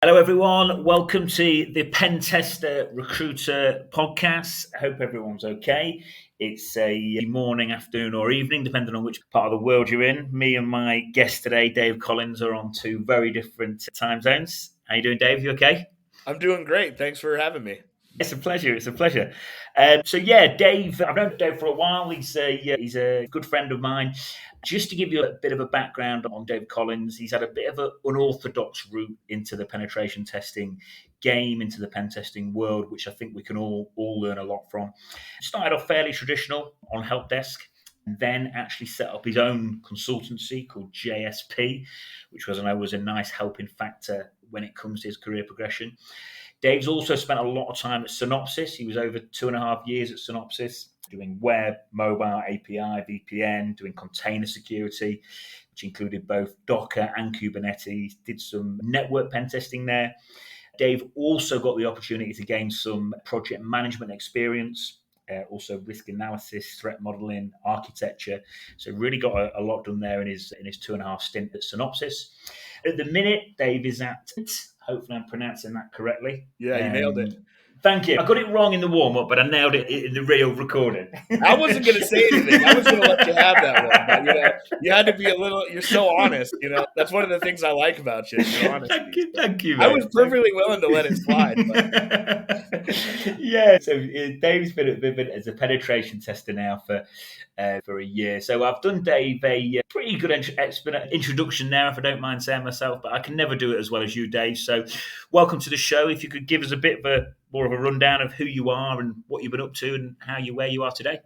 Hello, everyone. Welcome to the Pen Tester Recruiter podcast. I hope everyone's okay. It's a morning, afternoon, or evening, depending on which part of the world you're in. Me and my guest today, Dave Collins, are on two very different time zones. How you doing, Dave? You okay? I'm doing great. Thanks for having me. It's a pleasure. It's a pleasure. Dave. I've known Dave for a while. He's a good friend of mine. Just to give you a bit of a background on Dave Collins, he's had a bit of an unorthodox route into the penetration testing game, into the pen testing world, which I think we can all learn a lot from. Started off fairly traditional on help desk, and then actually set up his own consultancy called JSP, which was, I know, was a nice helping factor when it comes to his career progression. Dave's also spent a lot of time at Synopsys. He was over 2.5 years at Synopsys, doing web, mobile, API, VPN, doing container security, which included both Docker and Kubernetes, did some network pen testing there. Dave also got the opportunity to gain some project management experience, also risk analysis, threat modeling, architecture. So really got a lot done there in his 2.5 stint at Synopsys. At the minute, Dave is at, hopefully I'm pronouncing that correctly. Yeah, you nailed it. Thank you. I got it wrong in the warm-up, but I nailed it in the real recording. I wasn't going to say anything. I was going to let you have that one. But, you had to be a little, you're so honest. That's one of the things I like about you. Thank you, I mate. was perfectly willing to let it slide. Yeah, so Dave's been at Vivint as a penetration tester now for a year. So I've done Dave a pretty good introduction there, if I don't mind saying myself, but I can never do it as well as you, Dave. So welcome to the show. If you could give us a bit of more of a rundown of who you are and what you've been up to and where you are today.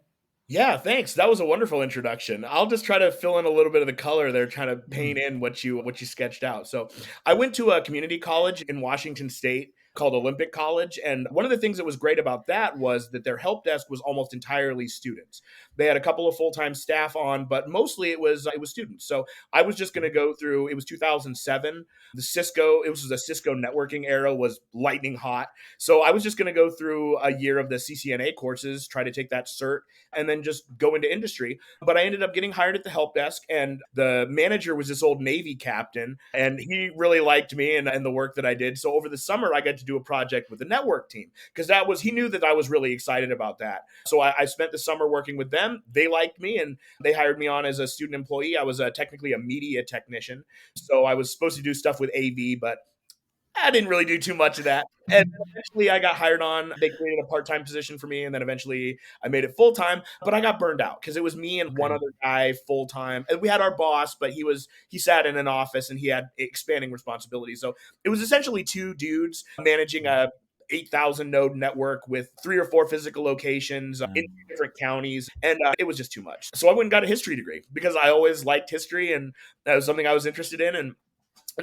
Yeah, thanks. That was a wonderful introduction. I'll just try to fill in a little bit of the color there, trying to paint in what you sketched out. So I went to a community college in Washington State called Olympic College. And one of the things that was great about that was that their help desk was almost entirely students. They had a couple of full-time staff on, but mostly it was students. So I was just going to go through, it was 2007. It was a Cisco networking era, was lightning hot. So I was just going to go through a year of the CCNA courses, try to take that cert, and then just go into industry. But I ended up getting hired at the help desk, and the manager was this old Navy captain, and he really liked me and the work that I did. So over the summer, I got to do a project with the network team because he knew that I was really excited about that. So I spent the summer working with them. They liked me, and they hired me on as a student employee. I was technically a media technician. So I was supposed to do stuff with AV, but I didn't really do too much of that. And eventually I got hired on. They created a part-time position for me. And then eventually I made it full-time, but I got burned out because it was me and one other guy full-time. And we had our boss, but he sat in an office and he had expanding responsibilities. So it was essentially two dudes managing a 8,000 node network with 3 or 4 physical locations in different counties. And it was just too much. So I went and got a history degree because I always liked history and that was something I was interested in. And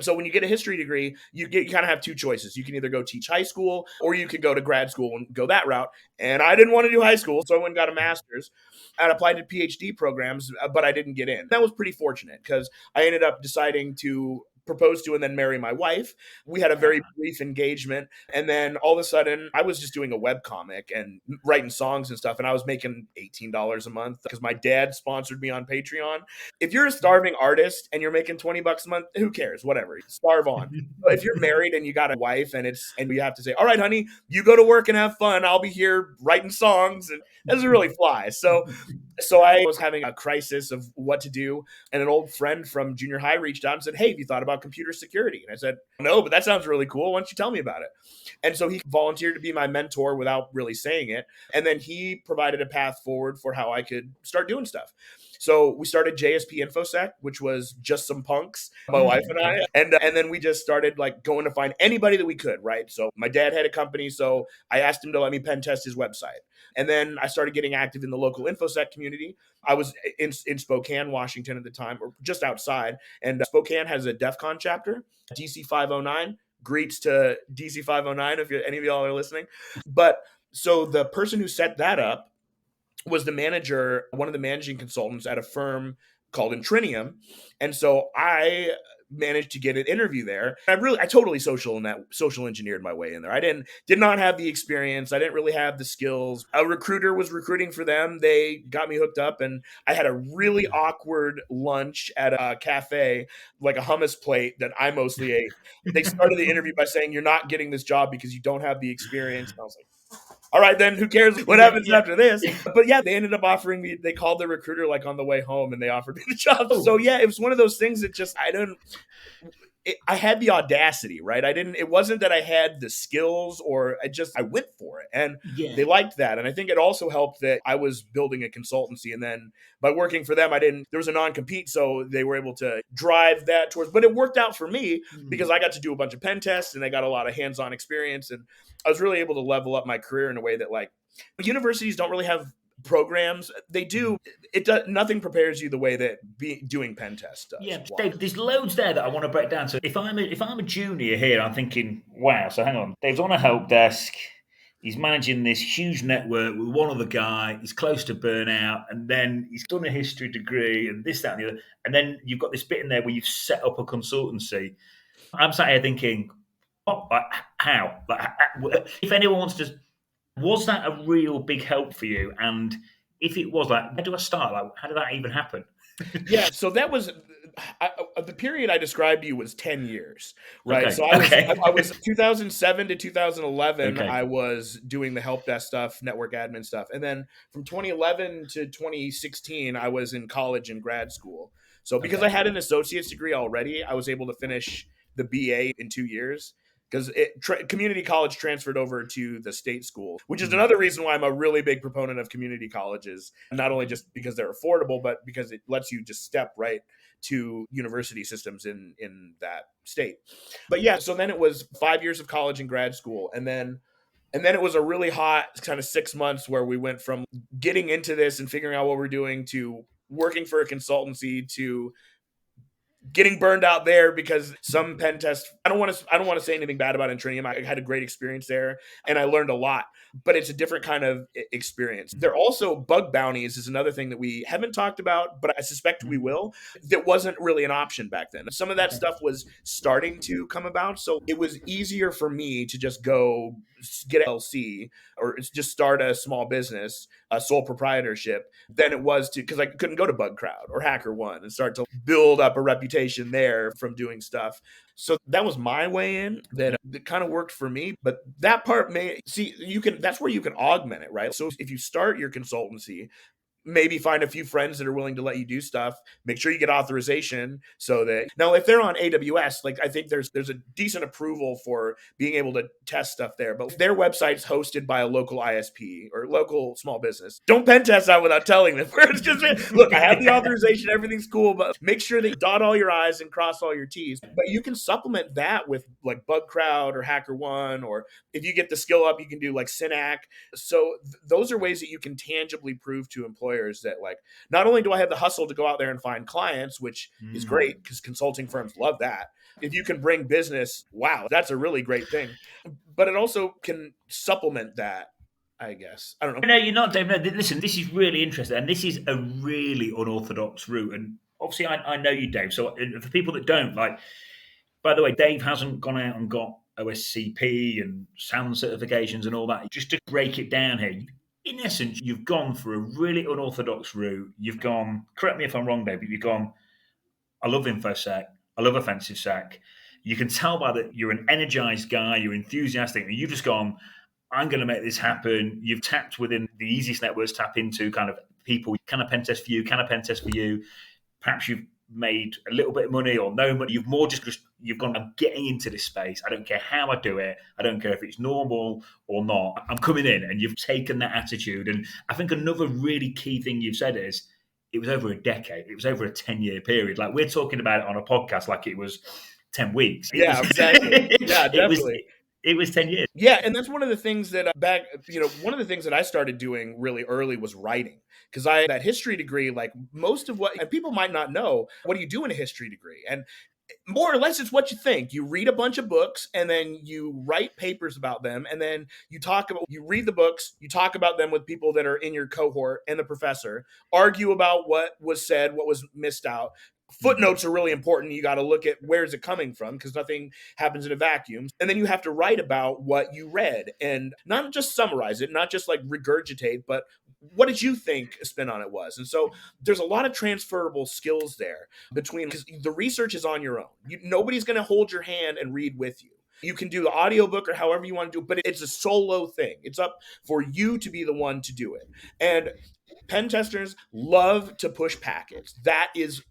so when you get a history degree, you kind of have two choices. You can either go teach high school or you can go to grad school and go that route. And I didn't want to do high school, so I went and got a master's. I applied to PhD programs, but I didn't get in. That was pretty fortunate because I ended up deciding to propose to and then marry my wife. We had a very brief engagement. And then all of a sudden, I was just doing a webcomic and writing songs and stuff. And I was making $18 a month because my dad sponsored me on Patreon. If you're a starving artist and you're making $20 a month, who cares? Whatever. Starve on. But if you're married and you got a wife and you have to say, all right, honey, you go to work and have fun. I'll be here writing songs. And that doesn't really fly. So I was having a crisis of what to do. And an old friend from junior high reached out and said, hey, have you thought about computer security? And I said, no, but that sounds really cool. Why don't you tell me about it? And so he volunteered to be my mentor without really saying it. And then he provided a path forward for how I could start doing stuff. So we started JSP InfoSec, which was just some punks, my wife and I. And then we just started like going to find anybody that we could, right? So my dad had a company, so I asked him to let me pen test his website. And then I started getting active in the local InfoSec community. I was in Spokane, Washington at the time, or just outside. And Spokane has a DEF CON chapter, DC 509. Greets to DC 509 if any of y'all are listening. But so the person who set that up was one of the managing consultants at a firm called Intrinium. And so I managed to get an interview there. I totally social engineered my way in there. I did not have the experience. I didn't really have the skills. A recruiter was recruiting for them. They got me hooked up, and I had a really awkward lunch at a cafe, like a hummus plate that I mostly ate. They started the interview by saying, "You're not getting this job because you don't have the experience." And I was like, all right, then who cares what happens after this? But yeah, they ended up offering me, they called the recruiter like on the way home and they offered me the job. So yeah, it was one of those things that just, I had the audacity, right? It wasn't that I had the skills, or I went for it, and they liked that. And I think it also helped that I was building a consultancy, and then by working for them, there was a non-compete, so they were able to drive that towards, but it worked out for me because I got to do a bunch of pen tests and I got a lot of hands-on experience, and I was really able to level up my career in a way that, like, universities don't really have programs. They do. Nothing prepares you the way that doing pen test does. Yeah, Dave, there's loads there that I want to break down. So if I'm a junior here, I'm thinking, wow. So hang on, Dave's on a help desk. He's managing this huge network with one other guy. He's close to burnout, and then he's done a history degree, and this, that, and the other. And then you've got this bit in there where you've set up a consultancy. I'm sat here thinking, what? Like, how? Like, if anyone wants to, was that a real big help for you? And if it was, like, where do I start? Like, how did that even happen? Yeah, so that was the period I described to you was 10 years, right? Okay. So I was 2007 to 2011. Okay. I was doing the help desk stuff, network admin stuff, and then from 2011 to 2016, I was in college and grad school. So because I had an associate's degree already, I was able to finish the BA in 2 years. Because community college transferred over to the state school, which is another reason why I'm a really big proponent of community colleges, not only just because they're affordable, but because it lets you just step right to university systems in that state. But yeah, so then it was 5 years of college and grad school. And then it was a really hot kind of 6 months where we went from getting into this and figuring out what we're doing to working for a consultancy to getting burned out there because some pen tests, I don't want to say anything bad about Intrinium. I had a great experience there and I learned a lot, but it's a different kind of experience. There also bug bounties is another thing that we haven't talked about, but I suspect we will. That wasn't really an option back then. Some of that stuff was starting to come about. So it was easier for me to just go get an LLC or just start a small business, a sole proprietorship, than it was to, because I couldn't go to BugCrowd or HackerOne and start to build up a reputation there from doing stuff. So that was my way in that kind of worked for me. But that part that's where you can augment it, right? So if you start your consultancy, maybe find a few friends that are willing to let you do stuff. Make sure you get authorization so that now if they're on AWS, like I think there's a decent approval for being able to test stuff there. But if their website's hosted by a local ISP or local small business, don't pen test that without telling them. It's just, look, I have the authorization, everything's cool, but make sure that you dot all your I's and cross all your T's. But you can supplement that with like BugCrowd or HackerOne, or if you get the skill up, you can do like Synac. So those are ways that you can tangibly prove to employers that, like, not only do I have the hustle to go out there and find clients, which is great because consulting firms love that. If you can bring business, wow, that's a really great thing. But it also can supplement that, I guess. I don't know. No, you're not, Dave. No, listen, this is really interesting. And this is a really unorthodox route. And obviously, I know you, Dave. So for people that don't, like, by the way, Dave hasn't gone out and got OSCP and SAN certifications and all that. Just to break it down here, in essence, you've gone for a really unorthodox route. You've gone, correct me if I'm wrong, Dave, but you've gone, I love InfoSec, I love offensive sec. You can tell by that you're an energized guy, you're enthusiastic, and you've just gone, I'm going to make this happen. You've tapped within the easiest networks tap into kind of people. Can I pen test for you? Can I pen test for you? Perhaps you've made a little bit of money or no money. You've more just you've gone, I'm getting into this space. I don't care how I do it. I don't care if it's normal or not. I'm coming in, and you've taken that attitude. And I think another really key thing you've said is it was over a decade. It was over a 10-year period. Like, we're talking about it on a podcast like it was 10 weeks. Exactly. Yeah, definitely. It was 10 years. Yeah, and that's one of the things that one of the things that I started doing really early was writing. Because I had that history degree, like most of what, and people might not know, what do you do in a history degree? And more or less, it's what you think. You read a bunch of books and then you write papers about them. And then you read the books, you talk about them with people that are in your cohort and the professor, argue about what was said, what was missed out, Footnotes are really important. You got to look at where's it coming from, because nothing happens in a vacuum. And then you have to write about what you read and not just summarize it, not just like regurgitate, but what did you think a spin on it was? And so there's a lot of transferable skills there between, because the research is on your own. Nobody's going to hold your hand and read with you. You can do the audiobook or however you want to do it, but it's a solo thing. It's up for you to be the one to do it. And pen testers love to push packets. That is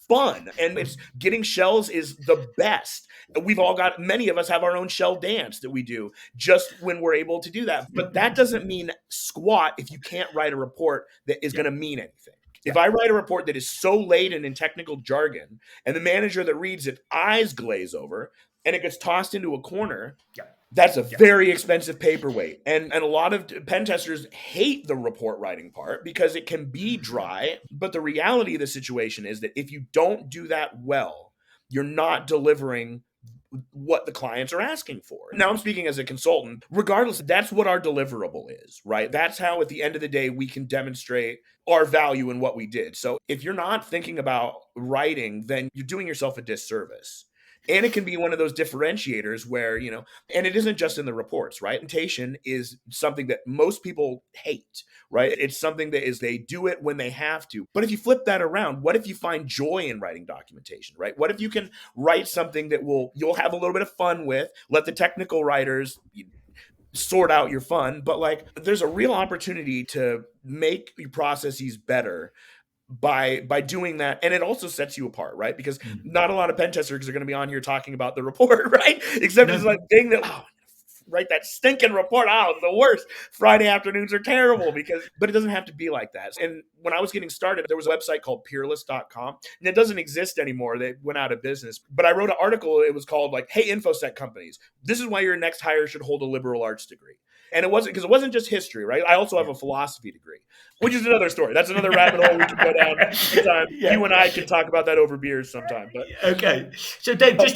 fun. And it's getting shells is the best. We've all got, many of us have our own shell dance that we do just when we're able to do that. But that doesn't mean squat if you can't write a report that is going to mean anything. If I write a report that is so laden in technical jargon and the manager that reads it eyes glaze over and it gets tossed into a corner, that's a very expensive paperweight. And a lot of pen testers hate the report writing part because it can be dry. But the reality of the situation is that if you don't do that well, you're not delivering what the clients are asking for. Now I'm speaking as a consultant. Regardless, that's what our deliverable is, right? That's how at the end of the day we can demonstrate our value in what we did. So if you're not thinking about writing, then you're doing yourself a disservice. And it can be one of those differentiators where, and it isn't just in the reports, right? Documentation is something that most people hate, right? It's something that is, they do it when they have to. But if you flip that around, what if you find joy in writing documentation, right? What if you can write something that you'll have a little bit of fun with, let the technical writers sort out your fun, but like there's a real opportunity to make your processes better by doing that. And it also sets you apart, right? Because not a lot of pen testers are going to be on here talking about the report, right? Except it's like thing that, write that stinking report out. It's the worst. Friday afternoons are terrible but it doesn't have to be like that. And when I was getting started, there was a website called peerless.com, and it doesn't exist anymore. They went out of business. But I wrote an article. It was called like, hey, InfoSec companies, this is why your next hire should hold a liberal arts degree. And it wasn't just history, right? I also have a philosophy degree, which is another story. That's another rabbit hole we can go down sometime. You and I can talk about that over beers sometime. But okay. So Dave, I'm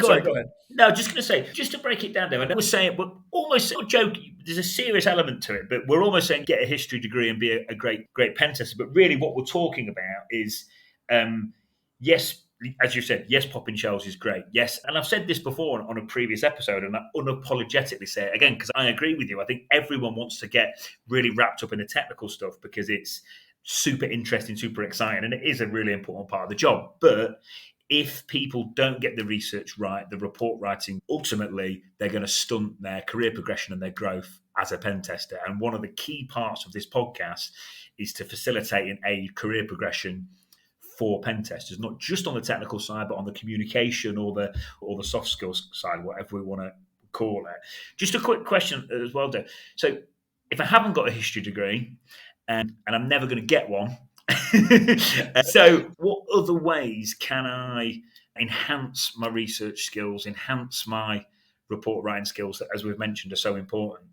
sorry, go ahead. No, just going to say, just to break it down, Dave, I was saying, we're almost not joking. There's a serious element to it, but we're almost saying get a history degree and be a great pen tester. But really what we're talking about is, yes, as you said, yes, popping shells is great. Yes. And I've said this before on a previous episode, and I unapologetically say it again, because I agree with you. I think everyone wants to get really wrapped up in the technical stuff because it's super interesting, super exciting, and it is a really important part of the job. But if people don't get the research right, the report writing, ultimately, they're going to stunt their career progression and their growth as a pen tester. And one of the key parts of this podcast is to facilitate an aid career progression for pen testers, not just on the technical side, but on the communication or the soft skills side, whatever we want to call it. Just a quick question as well, Dave. So if I haven't got a history degree and I'm never going to get one, so what other ways can I enhance my research skills, enhance my report writing skills that, as we've mentioned, are so important?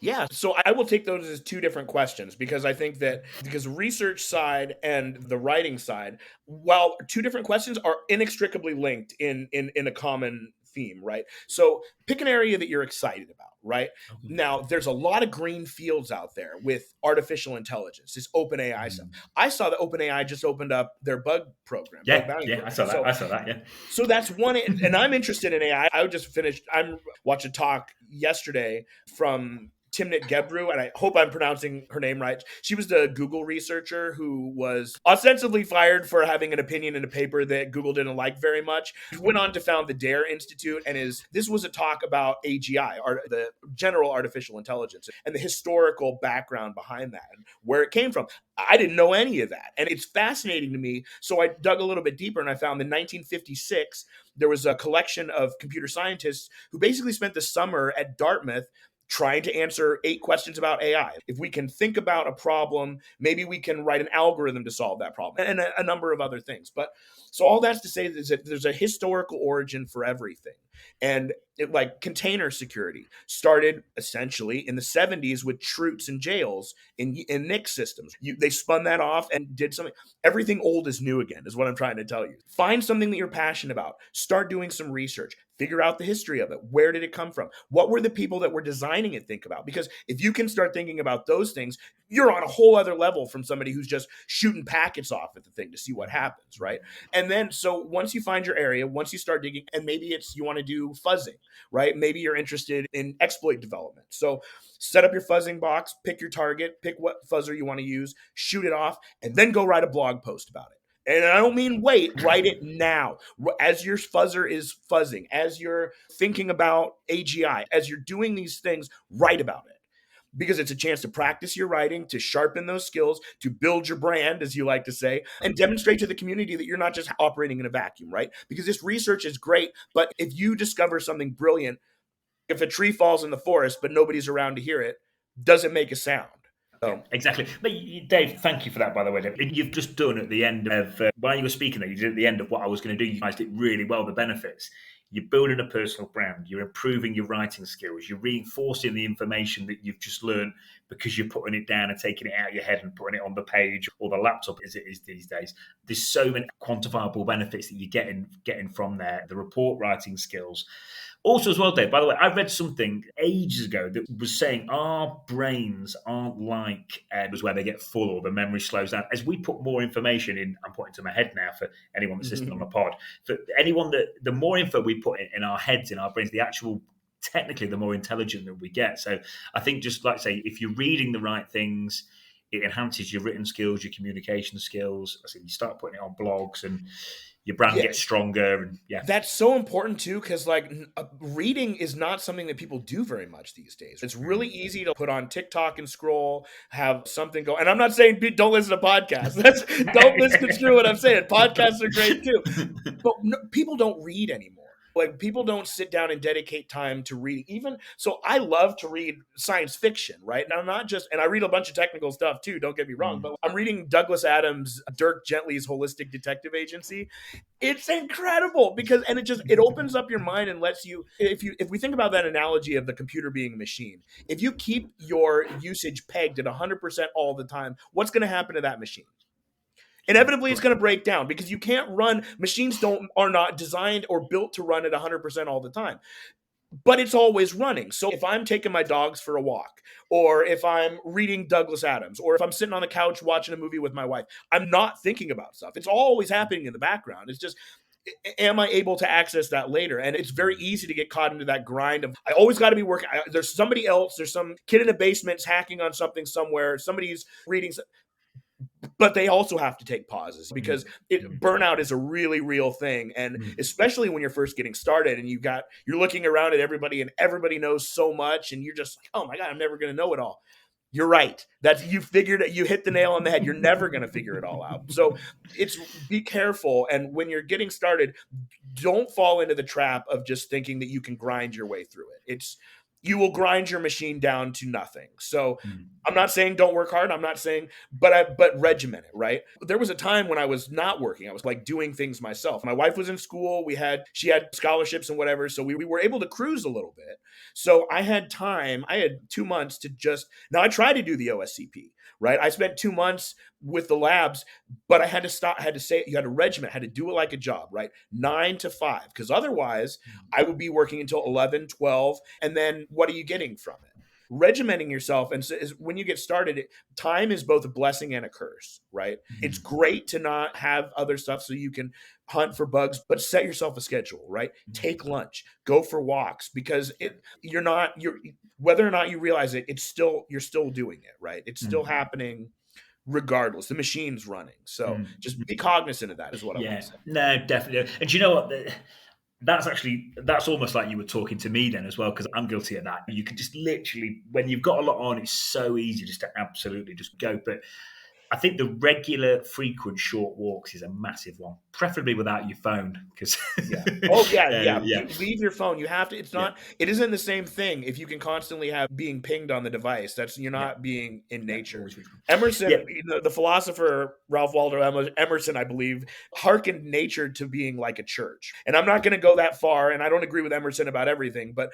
Yeah, so I will take those as two different questions because I think that because research side and the writing side, while two different questions, are inextricably linked in a common theme, right? So pick an area that you're excited about, right? Okay. Now, there's a lot of green fields out there with artificial intelligence, this OpenAI stuff. I saw that OpenAI just opened up their bug program. I saw that, yeah. So that's one, and I'm interested in AI. I watched a talk yesterday from Timnit Gebru, and I hope I'm pronouncing her name right. She was the Google researcher who was ostensibly fired for having an opinion in a paper that Google didn't like very much. She went on to found the DARE Institute, and this was a talk about AGI, the general artificial intelligence, and the historical background behind that and where it came from. I didn't know any of that, and it's fascinating to me. So I dug a little bit deeper, and I found in 1956, there was a collection of computer scientists who basically spent the summer at Dartmouth trying to answer 8 questions about AI. If we can think about a problem, maybe we can write an algorithm to solve that problem, and a number of other things. But so all that's to say is that there's a historical origin for everything. And like container security started essentially in the 70s with troops in jails in NICS systems. They spun that off and did something. Everything old is new again, is what I'm trying to tell you. Find something that you're passionate about. Start doing some research. Figure out the history of it. Where did it come from? What were the people that were designing it think about? Because if you can start thinking about those things, you're on a whole other level from somebody who's just shooting packets off at the thing to see what happens, right? And then, so once you find your area, once you start digging, and maybe it's you want to do fuzzing, right? Maybe you're interested in exploit development. So set up your fuzzing box, pick your target, pick what fuzzer you want to use, shoot it off, and then go write a blog post about it. And I don't mean wait, write it now. As your fuzzer is fuzzing, as you're thinking about AGI, as you're doing these things, write about it. Because it's a chance to practice your writing, to sharpen those skills, to build your brand, as you like to say, and demonstrate to the community that you're not just operating in a vacuum, right? Because this research is great, but if you discover something brilliant, if a tree falls in the forest, but nobody's around to hear it, doesn't make a sound. Yeah, exactly. But Dave, thank you for that, by the way. You've just done at the end of, while you were speaking there, you did at the end of what I was going to do. You guys did really well, the benefits. You're building a personal brand. You're improving your writing skills. You're reinforcing the information that you've just learned because you're putting it down and taking it out of your head and putting it on the page or the laptop as it is these days. There's so many quantifiable benefits that you're getting from there. The report writing skills. Also, as well, Dave, by the way, I read something ages ago that was saying our brains aren't like was where they get full or the memory slows down. As we put more information in, I'm pointing to my head now for anyone that's listening on the pod, for anyone that the more info we put in our heads, in our brains, the actual, technically, the more intelligent that we get. So I think just like say, if you're reading the right things, it enhances your written skills, your communication skills. So you start putting it on blogs and your brand gets stronger. And that's so important too, because like reading is not something that people do very much these days. It's really easy to put on TikTok and scroll, have something go. And I'm not saying don't listen to podcasts. Don't misconstrue what I'm saying. Podcasts are great too, but people don't read anymore. Like people don't sit down and dedicate time to read. Even so, I love to read science fiction, right? Now, not just, and I read a bunch of technical stuff too. Don't get me wrong, but I'm reading Douglas Adams' Dirk Gently's Holistic Detective Agency. It's incredible because, and it opens up your mind and lets you. If we think about that analogy of the computer being a machine, if you keep your usage pegged at 100% all the time, what's going to happen to that machine? Inevitably, it's going to break down because you can't run. Machines are not designed or built to run at 100% all the time, but it's always running. So if I'm taking my dogs for a walk, or if I'm reading Douglas Adams, or if I'm sitting on the couch watching a movie with my wife, I'm not thinking about stuff. It's always happening in the background. It's just, am I able to access that later? And it's very easy to get caught into that grind of, I always got to be working. There's somebody else. There's some kid in the basement hacking on something somewhere. Somebody's reading. But they also have to take pauses because burnout is a really real thing. And especially when you're first getting started and you're looking around at everybody and everybody knows so much and you're just like, oh my God, I'm never going to know it all. You're right. You hit the nail on the head. You're never going to figure it all out. So be careful. And when you're getting started, don't fall into the trap of just thinking that you can grind your way through it. You will grind your machine down to nothing. So I'm not saying don't work hard. I'm not saying, but regiment it, right? There was a time when I was not working. I was like doing things myself. My wife was in school. She had scholarships and whatever. So we were able to cruise a little bit. So I had time. I had 2 months now I tried to do the OSCP, right? I spent 2 months with the labs, but I had to stop. I had to say, you had to regiment, had to do it like a job, right? 9 to 5, because otherwise I would be working until 11, 12. And then what are you getting from it? Regimenting yourself. And so when you get started, time is both a blessing and a curse, right? It's great to not have other stuff so you can hunt for bugs, but set yourself a schedule, right? Take lunch, go for walks, because whether or not you realize it, you're still doing it, right? It's still happening regardless. The machine's running. So just be cognizant of that is what I want to say. No, definitely. And do you know what? That's almost like you were talking to me then as well, because I'm guilty of that. You can just literally, when you've got a lot on, it's so easy just to absolutely just go. But I think the regular, frequent short walks is a massive one, preferably without your phone. Because leave your phone. You have to. It's not. It isn't the same thing if you can constantly have being pinged on the device. You're not being in nature. Emerson, the philosopher Ralph Waldo Emerson, I believe, hearkened nature to being like a church. And I'm not going to go that far, and I don't agree with Emerson about everything, but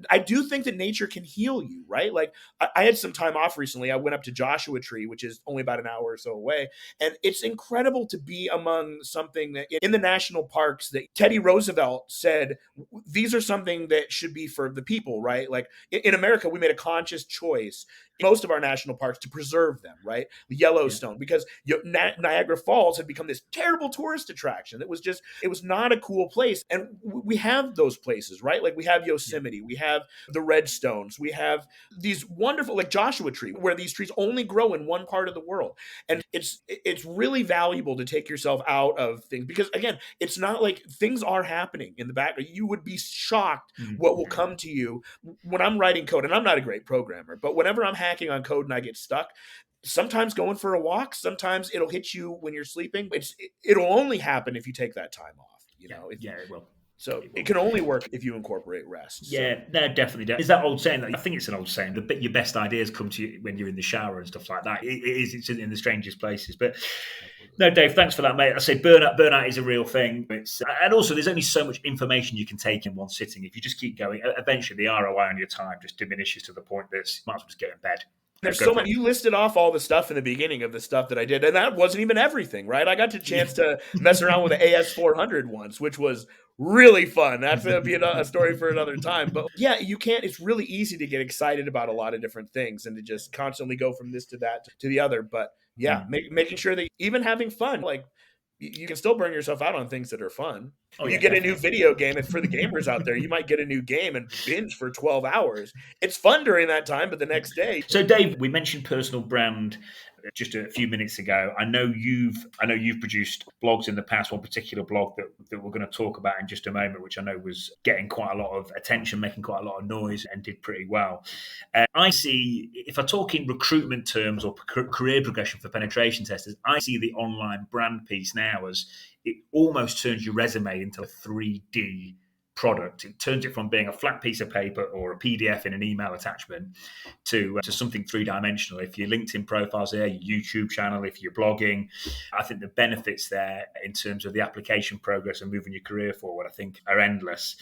I do think that nature can heal you, right? Like I had some time off recently. I went up to Joshua Tree, which is only about an hour hour or so away. And it's incredible to be among something that in the national parks that Teddy Roosevelt said, these are something that should be for the people, right? Like in America, we made a conscious choice in most of our national parks to preserve them, right? Yellowstone, because Niagara Falls had become this terrible tourist attraction. It was not a cool place. And we have those places, right? Like we have Yosemite, we have the Redstones, we have these wonderful, like Joshua Tree, where these trees only grow in one part of the world. And it's really valuable to take yourself out of things, because again, it's not like things are happening in the background. You would be shocked what will come to you when I'm writing code. And I'm not a great programmer, but whenever I'm hacking on code and I get stuck, sometimes going for a walk, sometimes it'll hit you when you're sleeping. It'll only happen if you take that time off, you know? It will. So it can only work if you incorporate rest. Yeah, no, definitely. Is that old saying? I think it's an old saying that your best ideas come to you when you're in the shower and stuff like that. It's in the strangest places. But no, Dave, thanks for that, mate. I say burnout is a real thing. And also, there's only so much information you can take in one sitting. If you just keep going, eventually the ROI on your time just diminishes to the point that you might as well just get in bed. There's so much. You listed off all the stuff in the beginning of the stuff that I did, and that wasn't even everything, right? I got the chance to mess around with the AS400 once, which was really fun. That's going to be a story for another time. But yeah, you can't. It's really easy to get excited about a lot of different things and to just constantly go from this to that to the other. But yeah, making sure that even having fun, like you can still burn yourself out on things that are fun. You get a new video game, and for the gamers out there, you might get a new game and binge for 12 hours. It's fun during that time, but the next day. So, Dave, we mentioned personal brand just a few minutes ago. I know you've produced blogs in the past. One particular blog that we're going to talk about in just a moment, which I know was getting quite a lot of attention, making quite a lot of noise, and did pretty well. I see, if I talk in recruitment terms or career progression for penetration testers, I see the online brand piece now as it almost turns your resume into a 3D product. It turns it from being a flat piece of paper or a PDF in an email attachment to something three-dimensional. If your LinkedIn profile's there, your YouTube channel, if you're blogging, I think the benefits there in terms of the application progress and moving your career forward, I think are endless.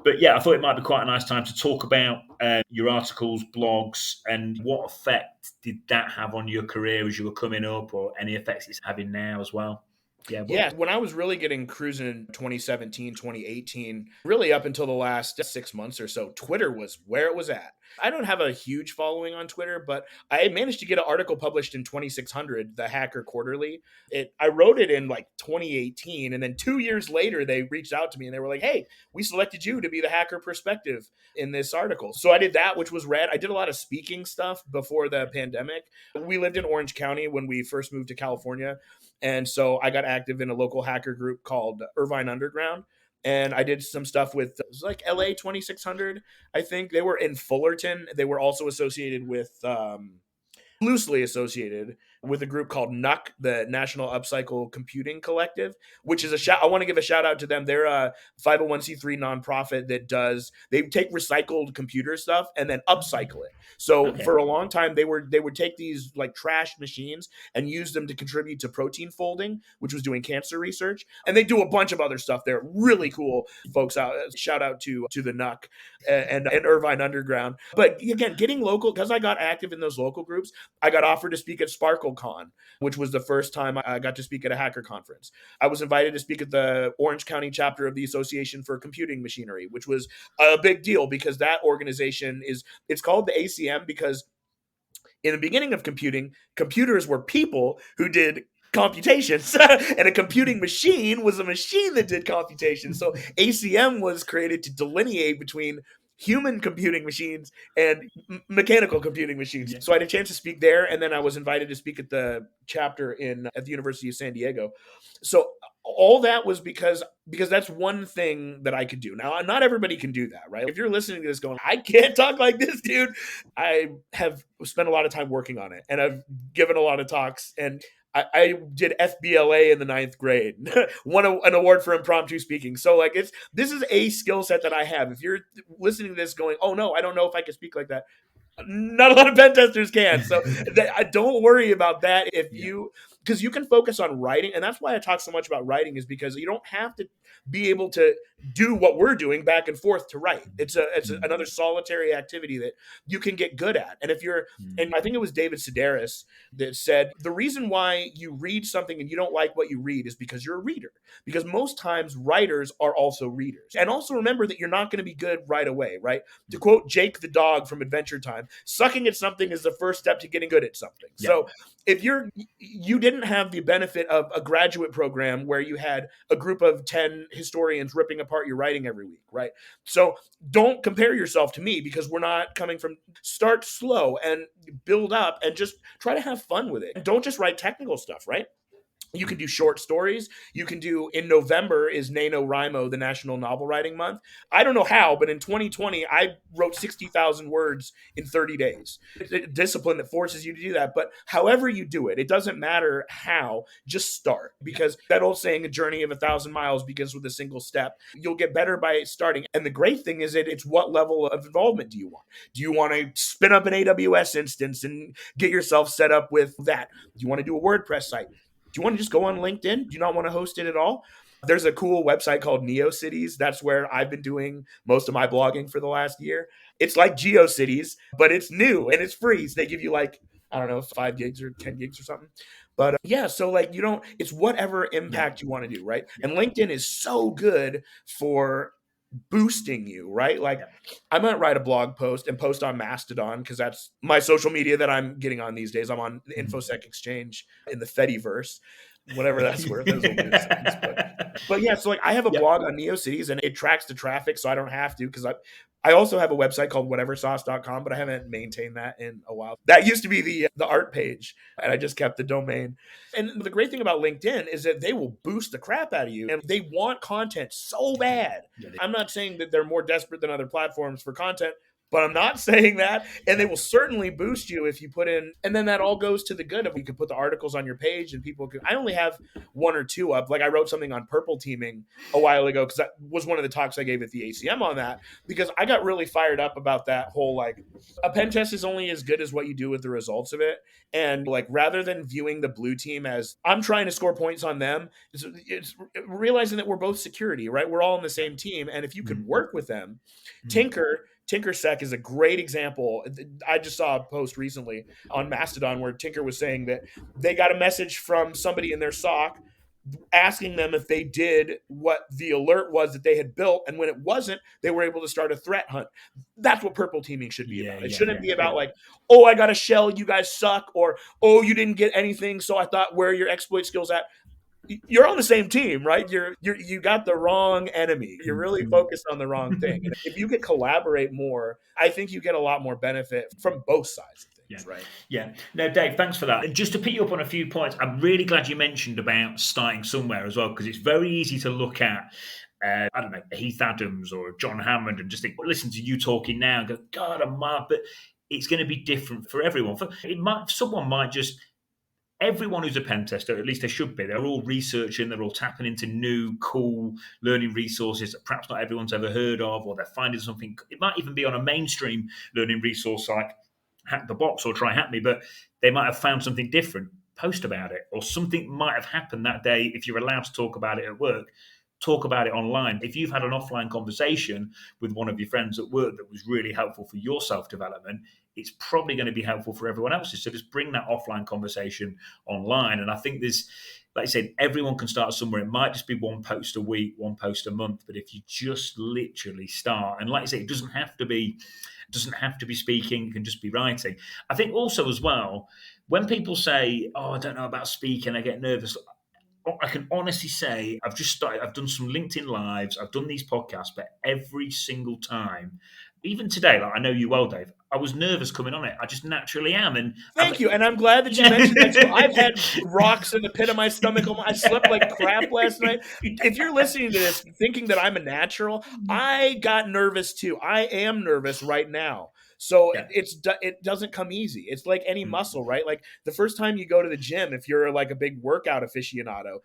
But yeah, I thought it might be quite a nice time to talk about your articles, blogs, and what effect did that have on your career as you were coming up, or any effects it's having now as well? Yeah, when I was really getting cruising in 2017, 2018, really up until the last 6 months or so, Twitter was where it was at. I don't have a huge following on Twitter, but I managed to get an article published in 2600, the Hacker Quarterly. I wrote it in like 2018, and then 2 years later, they reached out to me and they were like, hey, we selected you to be the hacker perspective in this article. So I did that, which was rad. I did a lot of speaking stuff before the pandemic. We lived in Orange County when we first moved to California. And so I got active in a local hacker group called Irvine Underground. And I did some stuff with, it was like LA 2600, I think. They were in Fullerton. They were also associated with, loosely associated with a group called NUC, the National Upcycle Computing Collective, which is I want to give a shout out to them. They're a 501c3 nonprofit that they take recycled computer stuff and then upcycle it. So for a long time, they would take these like trash machines and use them to contribute to protein folding, which was doing cancer research. And they do a bunch of other stuff. They're really cool folks out. Shout out to the NUC and Irvine Underground. But again, getting local, because I got active in those local groups, I got offered to speak at SparkleCon, which was the first time I got to speak at a hacker conference. I was invited to speak at the Orange County chapter of the Association for Computing Machinery, which was a big deal because that organization it's called the ACM because in the beginning of computing, computers were people who did computations and a computing machine was a machine that did computations. So ACM was created to delineate between human computing machines and mechanical computing machines. So I had a chance to speak there, and then I was invited to speak at the chapter at the University of San Diego. So all that was because that's one thing that I could do. Now, not everybody can do that, right? If you're listening to this going, I can't talk like this, dude. I have spent a lot of time working on it, and I've given a lot of talks, and I did FBLA in the 9th grade, won an award for impromptu speaking. So like this is a skill set that I have. If you're listening to this going, oh no, I don't know if I can speak like that. Not a lot of pen testers can. So don't worry about that. If you because you can focus on writing. And that's why I talk so much about writing, is because you don't have to be able to do what we're doing back and forth to write. It's another solitary activity that you can get good at. And if you're, and I think it was David Sedaris that said, the reason why you read something and you don't like what you read is because you're a reader. Because most times writers are also readers. And also remember that you're not going to be good right away, right? To quote Jake the dog from Adventure Time, sucking at something is the first step to getting good at something. Yeah. So if you didn't have the benefit of a graduate program where you had a group of 10 historians ripping apart your writing every week, right? So don't compare yourself to me, because we're not coming from, start slow and build up and just try to have fun with it. Don't just write technical stuff, right? You can do short stories. You can do, in November is NaNoWriMo, the National Novel Writing Month. I don't know how, but in 2020, I wrote 60,000 words in 30 days. It's a discipline that forces you to do that. But however you do it, it doesn't matter how, just start. Because that old saying, a journey of 1,000 miles begins with a single step. You'll get better by starting. And the great thing is that it's what level of involvement do you want? Do you want to spin up an AWS instance and get yourself set up with that? Do you want to do a WordPress site? Do you want to just go on LinkedIn? Do you not want to host it at all? There's a cool website called NeoCities. That's where I've been doing most of my blogging for the last year. It's like GeoCities, but it's new and it's free. So they give you like, I don't know, 5 gigs or 10 gigs or something. But yeah, so like it's whatever impact you want to do, right? And LinkedIn is so good for boosting you, right? Like I might write a blog post and post on Mastodon, because that's my social media that I'm getting on these days. I'm on the InfoSec Exchange in the Fediverse, whatever that's worth. That was a weird sentence, but yeah, so like I have a blog on NeoCities and it tracks the traffic, so I don't have to, because I also have a website called whateversauce.com, but I haven't maintained that in a while. That used to be the art page, and I just kept the domain. And the great thing about LinkedIn is that they will boost the crap out of you, and they want content so bad. I'm not saying that they're more desperate than other platforms for content, but I'm not saying that. And they will certainly boost you if you put in, and then that all goes to the good of, you can put the articles on your page and people can, I only have 1 or 2 up. Like I wrote something on purple teaming a while ago, because that was one of the talks I gave at the ACM on that, because I got really fired up about that whole, like, a pen test is only as good as what you do with the results of it. And like, rather than viewing the blue team as I'm trying to score points on them, it's realizing that we're both security, right? We're all on the same team. And if you could work with them, TinkerSec is a great example. I just saw a post recently on Mastodon where Tinker was saying that they got a message from somebody in their SOC asking them if they did what the alert was that they had built, and when it wasn't, they were able to start a threat hunt. That's what purple teaming should be about. It shouldn't be about like, oh, I got a shell, you guys suck, or oh, you didn't get anything, so I thought, where are your exploit skills at? You're on the same team, right? You got the wrong enemy. You're really focused on the wrong thing. And if you could collaborate more, I think you get a lot more benefit from both sides of things, right? Yeah. No, Dave, thanks for that. And just to pick you up on a few points, I'm really glad you mentioned about starting somewhere as well, because it's very easy to look at I don't know, Heath Adams or John Hammond and just think, listen to you talking now and go, God, I'm mad. But it's going to be different for everyone. Someone might just, everyone who's a pen tester, at least they should be, they're all researching, they're all tapping into new, cool learning resources that perhaps not everyone's ever heard of, or they're finding something. It might even be on a mainstream learning resource like Hack the Box or Try Hack Me, but they might have found something different. Post about it, or something might have happened that day. If you're allowed to talk about it at work, talk about it online. If you've had an offline conversation with one of your friends at work that was really helpful for your self-development, it's probably going to be helpful for everyone else's. So just bring that offline conversation online. And I think there's, like I said, everyone can start somewhere. It might just be 1 post a week, 1 post a month. But if you just literally start, and like I say, it doesn't have to be speaking, it can just be writing. I think also as well, when people say, oh, I don't know about speaking, I get nervous, I can honestly say I've just started. I've done some LinkedIn Lives. I've done these podcasts, but every single time, even today, like I know you well, Dave, I was nervous coming on it. I just naturally am. And Thank you. And I'm glad that you mentioned that too. I've had rocks in the pit of my stomach. I slept like crap last night. If you're listening to this thinking that I'm a natural, I got nervous too. I am nervous right now. So it doesn't come easy. It's like any muscle, right? Like the first time you go to the gym, if you're like a big workout aficionado,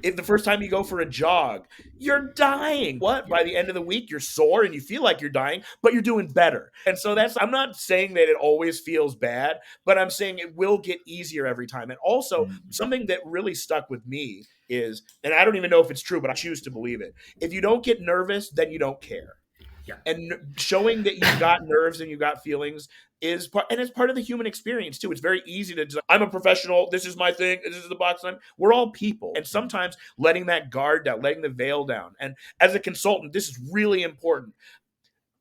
If the first time you go for a jog, you're dying. What? By the end of the week, you're sore and you feel like you're dying, but you're doing better. And so I'm not saying that it always feels bad, but I'm saying it will get easier every time. And also, something that really stuck with me is, and I don't even know if it's true, but I choose to believe it. If you don't get nervous, then you don't care. Yeah. And showing that you've got nerves and you've got feelings is part, and it's part of the human experience too. It's very easy to I'm a professional. This is my thing. This is the box I'm. We're all people, and sometimes letting that guard down, letting the veil down. And as a consultant, this is really important.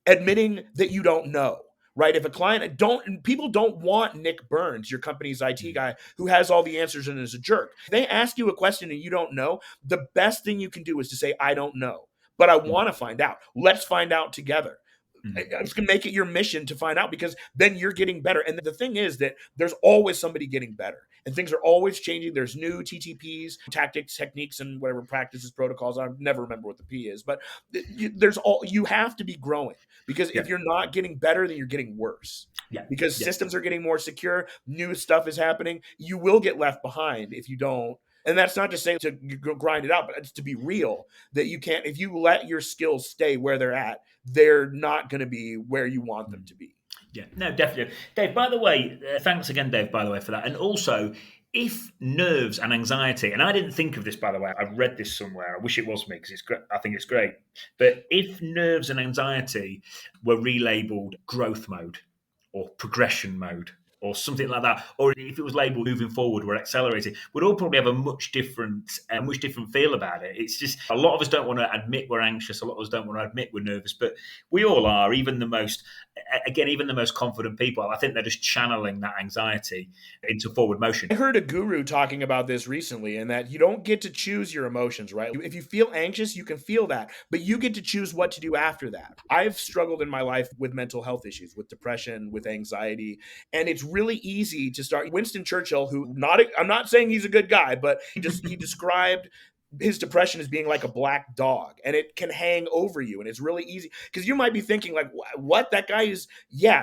Admitting that you don't know. Right. If a client people don't want Nick Burns, your company's IT guy, who has all the answers and is a jerk. If they ask you a question and you don't know, the best thing you can do is to say, I don't know, but I want to find out. Let's find out together. It's going to make it your mission to find out, because then you're getting better. And the thing is that there's always somebody getting better, and things are always changing. There's new TTPs, tactics, techniques, and whatever practices, protocols. I never remember what the P is, but you have to be growing, because if you're not getting better, then you're getting worse. Because systems are getting more secure, new stuff is happening. You will get left behind if you don't. And that's not to say to grind it out, but it's to be real, that you can't, if you let your skills stay where they're at, they're not going to be where you want them to be. Yeah, no, definitely. Dave, by the way, thanks again, Dave, by the way, for that. And also, if nerves and anxiety, and I didn't think of this, by the way, I've read this somewhere. I wish it was me, because it's great. I think it's great. But if nerves and anxiety were relabeled growth mode or progression mode, or something like that, or if it was labelled moving forward, we're accelerating, we'd all probably have a much different feel about it. It's just, a lot of us don't want to admit we're anxious. A lot of us don't want to admit we're nervous, but we all are. Even the most confident people, I think they're just channeling that anxiety into forward motion. I heard a guru talking about this recently, and that you don't get to choose your emotions, right? If you feel anxious, you can feel that, but you get to choose what to do after that. I've struggled in my life with mental health issues, with depression, with anxiety, and it's really easy to start. Winston Churchill, I'm not saying he's a good guy, but he described his depression as being like a black dog, and it can hang over you, and it's really easy, because you might be thinking like, what, that guy is,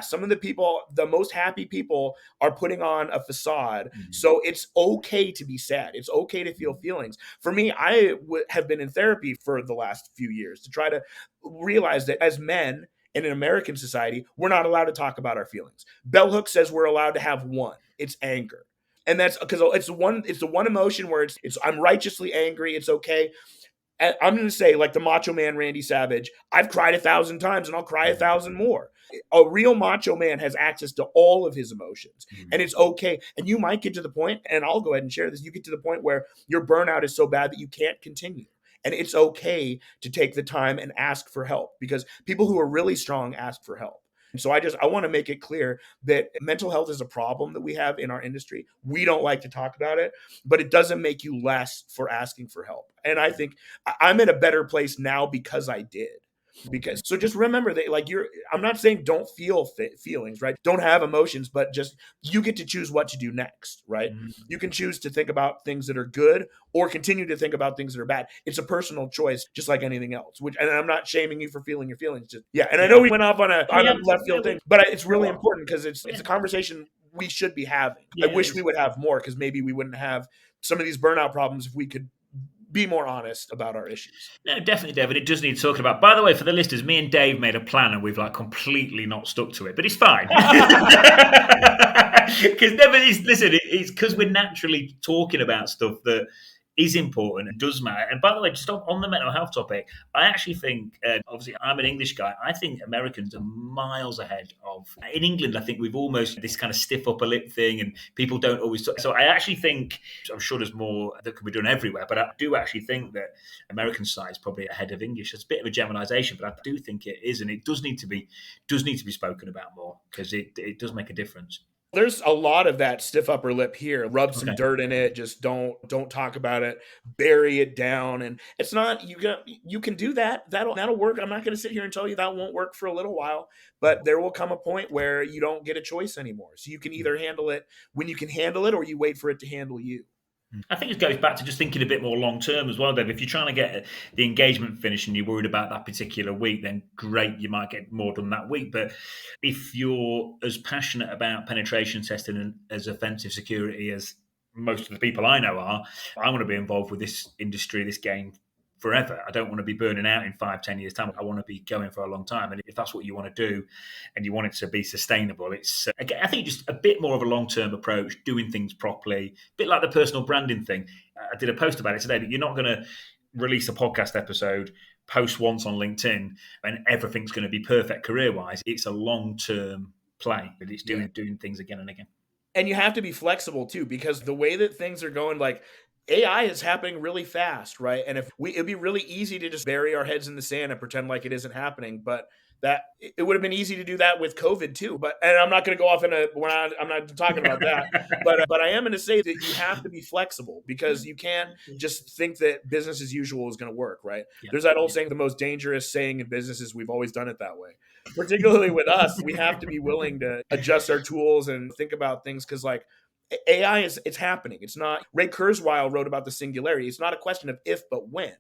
some of the people, the most happy people, are putting on a facade. So it's okay to be sad, it's okay to feel feelings. For me, I have been in therapy for the last few years to try to realize that as men in an American society, we're not allowed to talk about our feelings. Bell Hooks says we're allowed to have one. It's anger. And that's because it's the one emotion where it's I'm righteously angry. It's okay. And I'm going to say, like the Macho Man Randy Savage, I've cried 1,000 times and I'll cry 1,000 more. A real macho man has access to all of his emotions, and it's okay. And you might get to the point, and I'll go ahead and share this, you get to the point where your burnout is so bad that you can't continue. And it's okay to take the time and ask for help, because people who are really strong ask for help. And so I want to make it clear that mental health is a problem that we have in our industry. We don't like to talk about it, but it doesn't make you less for asking for help. And I think I'm in a better place now because I did. So just remember that, like, I'm not saying don't feel feelings, right? Don't have emotions, but just, you get to choose what to do next, right? You can choose to think about things that are good or continue to think about things that are bad. It's a personal choice, just like anything else, and I'm not shaming you for feeling your feelings. I know we went off on a left field thing, but it's really important, because it's a conversation we should be having. I wish we would have more, because maybe we wouldn't have some of these burnout problems if we could be more honest about our issues. No, definitely, David. It does need talking about. By the way, for the listeners, me and Dave made a plan, and we've completely not stuck to it, but it's fine. Because listen, it's because we're naturally talking about stuff that is important and does matter. And by the way, just on the mental health topic, I actually think, obviously, I'm an English guy. I think Americans are miles ahead of. In England, I think we've almost this kind of stiff upper lip thing, and people don't always talk. So I actually think, I'm sure there's more that can be done everywhere, but I do actually think that American side is probably ahead of English. It's a bit of a generalization, but I do think it is, and it does need to be spoken about more, because it does make a difference. There's a lot of that stiff upper lip here. Rub some dirt in it. Just don't talk about it. Bury it down. And it's not, you can do that. That'll work. I'm not going to sit here and tell you that won't work for a little while, but there will come a point where you don't get a choice anymore. So you can either handle it when you can handle it, or you wait for it to handle you. I think it goes back to just thinking a bit more long term as well, Dave. If you're trying to get the engagement finished and you're worried about that particular week, then great, you might get more done that week. But if you're as passionate about penetration testing and as offensive security as most of the people I know are. I want to be involved with this industry, this game forever. I don't want to be burning out in 5, 10 years time. I want to be going for a long time. And if that's what you want to do and you want it to be sustainable, it's, again, I think just a bit more of a long-term approach, doing things properly, a bit like the personal branding thing. I did a post about it today, but you're not going to release a podcast episode, post once on LinkedIn, and everything's going to be perfect career-wise. It's a long-term play, but it's doing things again and again. And you have to be flexible too, because the way that things are going, like AI is happening really fast, right? And it'd be really easy to just bury our heads in the sand and pretend like it isn't happening. But that it would have been easy to do that with COVID too. And I'm not going to go off I'm not talking about that. But I am going to say that you have to be flexible, because you can't just think that business as usual is going to work, right? Yeah. There's that old saying, the most dangerous saying in business is we've always done it that way. Particularly with us, we have to be willing to adjust our tools and think about things, because like AI it's happening. It's not, Ray Kurzweil wrote about the singularity. It's not a question of if, but when.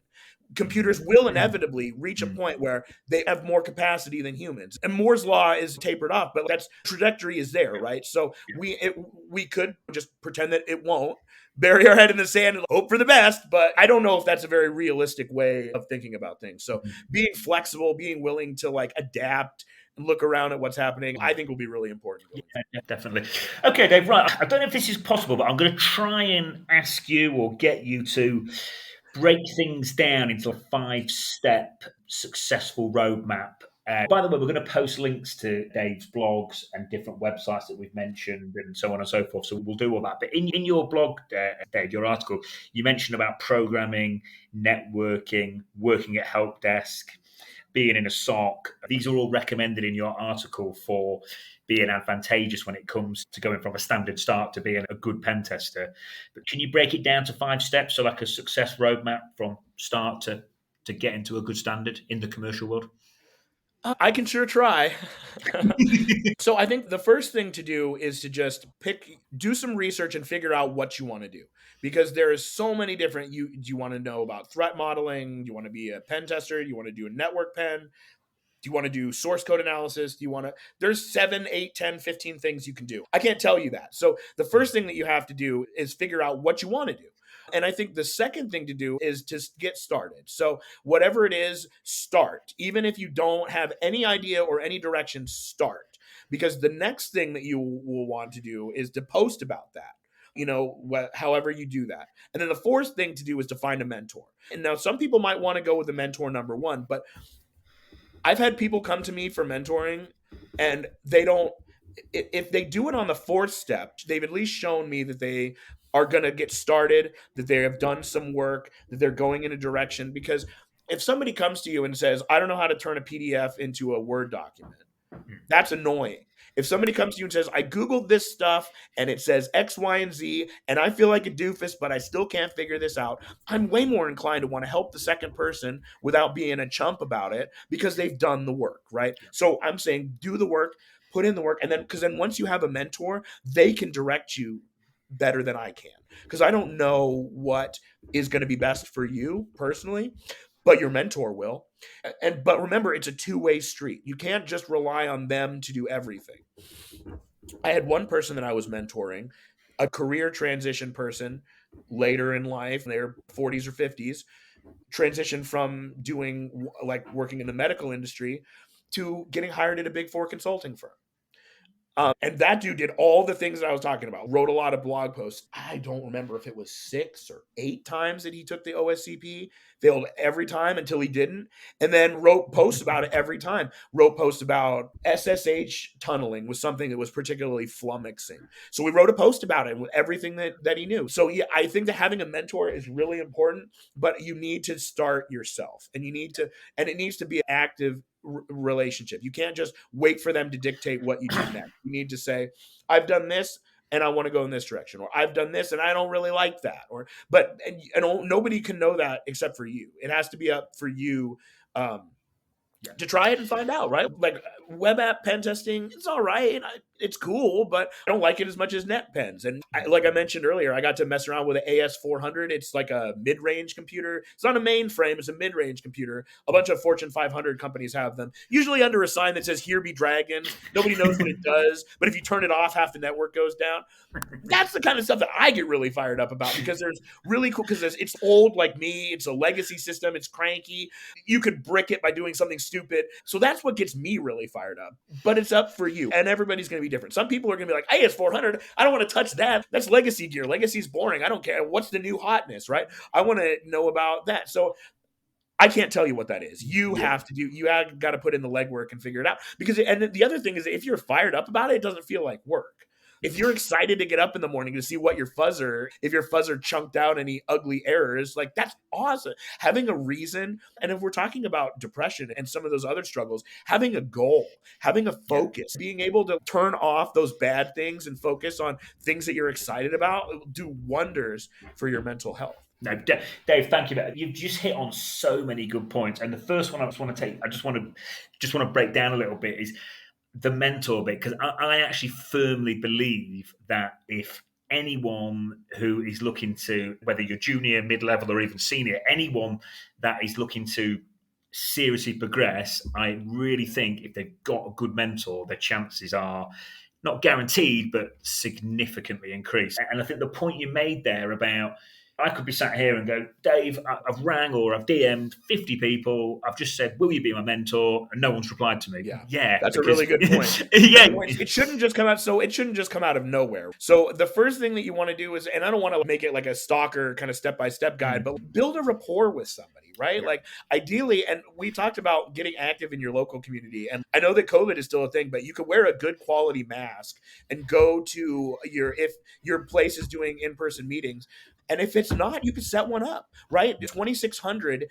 Computers will inevitably reach a point where they have more capacity than humans. And Moore's law is tapered off, but that trajectory is there, right? So we could just pretend that it won't, bury our head in the sand and hope for the best, but I don't know if that's a very realistic way of thinking about things. So being flexible, being willing to like adapt and look around at what's happening, I think will be really important. Yeah, definitely. Okay, Dave, right. I don't know if this is possible, but I'm going to try and ask you or get you to break things down into a 5-step successful roadmap. By the way, we're going to post links to Dave's blogs and different websites that we've mentioned and so on and so forth. So we'll do all that. But in your blog, Dave, your article, you mentioned about programming, networking, working at help desk, being in a SOC. These are all recommended in your article for being advantageous when it comes to going from a standard start to being a good pen tester. But can you break it down to 5 steps, so like a success roadmap from start to get into a good standard in the commercial world? I can sure try. So I think the first thing to do is to just do some research and figure out what you want to do, because there is so many different, do you want to know about threat modeling? Do you want to be a pen tester? Do you want to do a network pen? Do you want to do source code analysis? There's 7, 8, 10, 15 things you can do. I can't tell you that. So the first thing that you have to do is figure out what you want to do. And I think the second thing to do is to get started. So whatever it is, start. Even if you don't have any idea or any direction, start. Because the next thing that you will want to do is to post about that. However you do that. And then the fourth thing to do is to find a mentor. And now some people might want to go with the mentor number 1, but I've had people come to me for mentoring, and if they do it on the 4th step, they've at least shown me that they are going to get started, that they have done some work, that they're going in a direction. Because if somebody comes to you and says, I don't know how to turn a PDF into a Word document, that's annoying. If somebody comes to you and says, I Googled this stuff and it says X, Y, and Z, and I feel like a doofus, but I still can't figure this out, I'm way more inclined to want to help the second person without being a chump about it, because they've done the work, right? So I'm saying do the work, put in the work, and then, because then once you have a mentor, they can direct you better than I can, because I don't know what is going to be best for you personally, but your mentor will. But remember, it's a two-way street. You can't just rely on them to do everything. I had one person that I was mentoring, a career transition person later in life, in their 40s or 50s, transitioned from doing like working in the medical industry to getting hired at a Big 4 consulting firm. And that dude did all the things that I was talking about, wrote a lot of blog posts. I don't remember if it was 6 or 8 times that he took the OSCP, failed every time until he didn't, and then wrote posts about it every time. Wrote posts about SSH tunneling was something that was particularly flummoxing. So we wrote a post about it with everything that he knew. So yeah, I think that having a mentor is really important, but you need to start yourself, and it needs to be an active relationship. You can't just wait for them to dictate what you do next. You need to say, I've done this and I want to go in this direction, or I've done this and I don't really like that, and nobody can know that except for you. It has to be up for you to try it and find out, right? Like web app pen testing, it's all right. it's cool, but I don't like it as much as NetPens. And like I mentioned earlier, I got to mess around with an AS400. It's like a mid-range computer. It's not a mainframe, it's a mid-range computer. A bunch of Fortune 500 companies have them, usually under a sign that says, "Here be dragons." Nobody knows what it does, but if you turn it off, half the network goes down. That's the kind of stuff that I get really fired up about, because there's really cool, because it's old like me. It's a legacy system. It's cranky. You could brick it by doing something stupid. So that's what gets me really fired up. But it's up for you. And everybody's going to be different. Some people are going to be like, AS400, I don't want to touch that. That's legacy gear. Legacy's boring. I don't care. What's the new hotness, right? I want to know about that. So I can't tell you what that is. You have to got to put in the legwork and figure it out. And the other thing is, if you're fired up about it, it doesn't feel like work. If you're excited to get up in the morning to see what if your fuzzer chunked out any ugly errors, like, that's awesome. Having a reason. And if we're talking about depression and some of those other struggles, having a goal, having a focus, being able to turn off those bad things and focus on things that you're excited about, will do wonders for your mental health. No, Dave, thank you. You've just hit on so many good points. And the first one I just want to break down a little bit is the mentor bit, because I actually firmly believe that if anyone who is looking to, whether you're junior, mid-level, or even senior, anyone that is looking to seriously progress, I really think if they've got a good mentor, their chances are not guaranteed, but significantly increased. And I think the point you made there about, I could be sat here and go, Dave, I've rang or I've DM'd 50 people. I've just said, will you be my mentor? And no one's replied to me. Yeah, that's a really good point. It shouldn't just come out. So it shouldn't just come out of nowhere. So the first thing that you want to do is, and I don't want to make it like a stalker kind of step-by-step guide, but build a rapport with somebody, right? Like, ideally, and we talked about getting active in your local community. And I know that COVID is still a thing, but you could wear a good quality mask and go to if your place is doing in-person meetings. And if it's not, you can set one up, right? 2600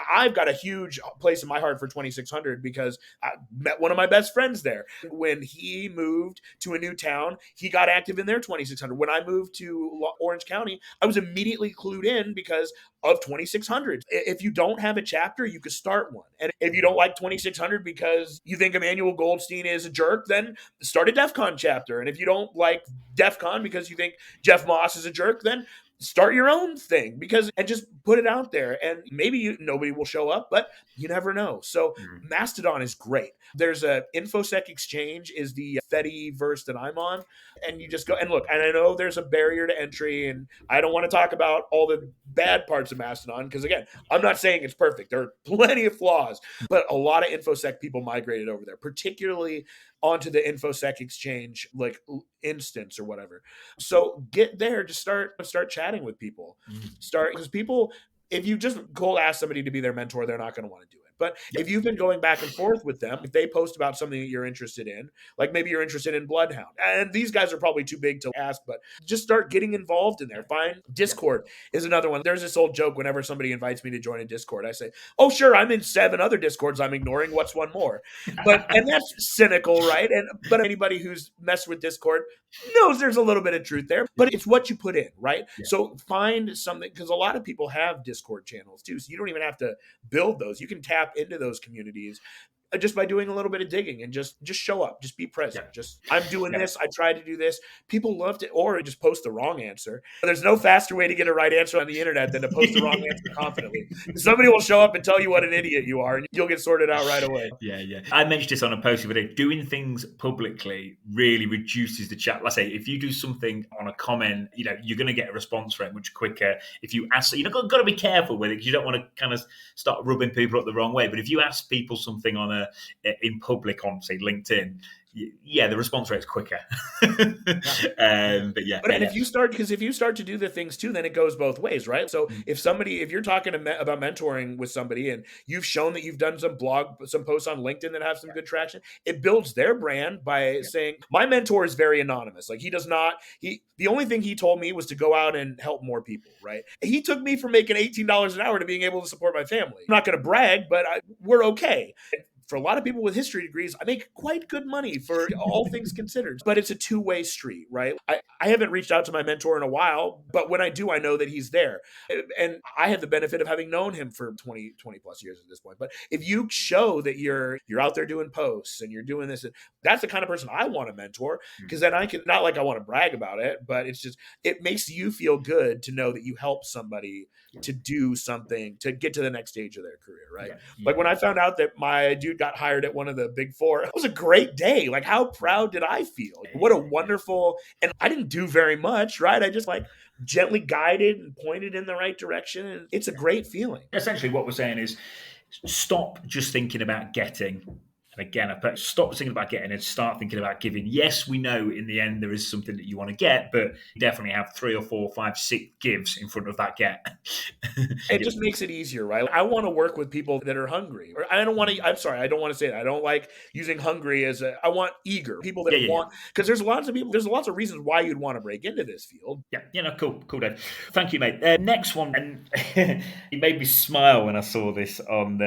I've got a huge place in my heart for 2600 because I met one of my best friends there. When he moved to a new town, he got active in their 2600. When I moved to Orange County, I was immediately clued in because of 2600. If you don't have a chapter, you could start one. And if you don't like 2600 because you think Emmanuel Goldstein is a jerk, then start a DEF CON chapter. And if you don't like DEF CON because you think Jeff Moss is a jerk, then start your own thing, and just put it out there, and maybe nobody will show up, but you never know. So Mastodon is great. There's a InfoSec Exchange is the Fediverse that I'm on, and you just go and look. And I know there's a barrier to entry, and I don't want to talk about all the bad parts of Mastodon because, again, I'm not saying it's perfect. There are plenty of flaws, but a lot of InfoSec people migrated over there, particularly onto the InfoSec Exchange like instance or whatever. So get there, just start chatting with people. Because people, if you just cold ask somebody to be their mentor, they're not going to want to do it. But if you've been going back and forth with them, if they post about something that you're interested in, like maybe you're interested in Bloodhound, and these guys are probably too big to ask, but just start getting involved in there. Find Discord is another one. There's this old joke whenever somebody invites me to join a Discord, I say, oh, sure, I'm in 7 other Discords I'm ignoring. What's one more? And that's cynical, right? But anybody who's messed with Discord knows there's a little bit of truth there, but it's what you put in, right? Yeah. So find something, because a lot of people have Discord channels too, so you don't even have to build those. You can tap into those communities just by doing a little bit of digging and just show up, just be present. Just, I'm doing this. I tried to do this. People loved it, or just post the wrong answer. There's no faster way to get a right answer on the internet than to post the wrong answer confidently. Somebody will show up and tell you what an idiot you are, and you'll get sorted out right away. Yeah. I mentioned this on a post the other day. Doing things publicly really reduces the chat. Let's say if you do something on a comment, you're going to get a response rate much quicker. If you ask, you've got to be careful with it because you don't want to kind of start rubbing people up the wrong way. But if you ask people something in public on, say, LinkedIn, the response rate is quicker. If you start to do the things too, then it goes both ways, right? So if you're talking about mentoring with somebody and you've shown that you've done some posts on LinkedIn that have some good traction, it builds their brand by saying, my mentor is very anonymous. Like, the only thing he told me was to go out and help more people, right? He took me from making $18 an hour to being able to support my family. I'm not going to brag, but we're okay. For a lot of people with history degrees, I make quite good money for all things considered. But it's a two-way street, right? I haven't reached out to my mentor in a while, but when I do, I know that he's there. And I have the benefit of having known him for 20 plus years at this point. But if you show that you're out there doing posts and you're doing this, that's the kind of person I want to mentor, because then I can, not like I want to brag about it, but it's just, it makes you feel good to know that you help somebody to do something to get to the next stage of their career, right? Like when I found out that my dude got hired at one of the big four, it was a great day. Like, how proud did I feel? What a wonderful, and I didn't do very much, right? I just like gently guided and pointed in the right direction. And it's a great feeling. Essentially what we're saying is stop just thinking about getting. And again, I put stop thinking about getting and start thinking about giving. Yes, we know in the end there is something that you want to get, but you definitely have 3 or 4, 5, 6 gives in front of that get. It just makes it easier, right? I want to work with people that are hungry. Or I don't want to, I'm sorry, I don't want to say that. I don't like using hungry as I want eager. People that want, because there's lots of people, there's lots of reasons why you'd want to break into this field. Yeah, cool, Dave. Thank you, mate. Next one, and it made me smile when I saw this on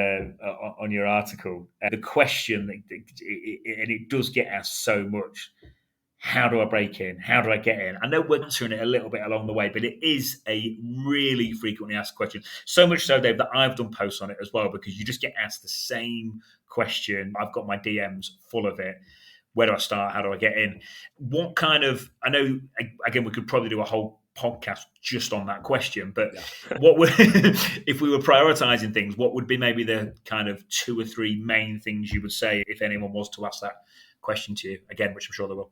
your article. The question, and it does get asked so much: how do I break in? How do I get in? I know we're answering it a little bit along the way, but it is a really frequently asked question. So much so, Dave, that I've done posts on it as well, because you just get asked the same question. I've got my DMs full of it. Where do I start? How do I get in? What kind of, I know, again, we could probably do a whole podcast just on that question, but what would, if we were prioritizing things, what would be maybe the kind of 2 or 3 main things you would say if anyone was to ask that question to you again, which I'm sure they will?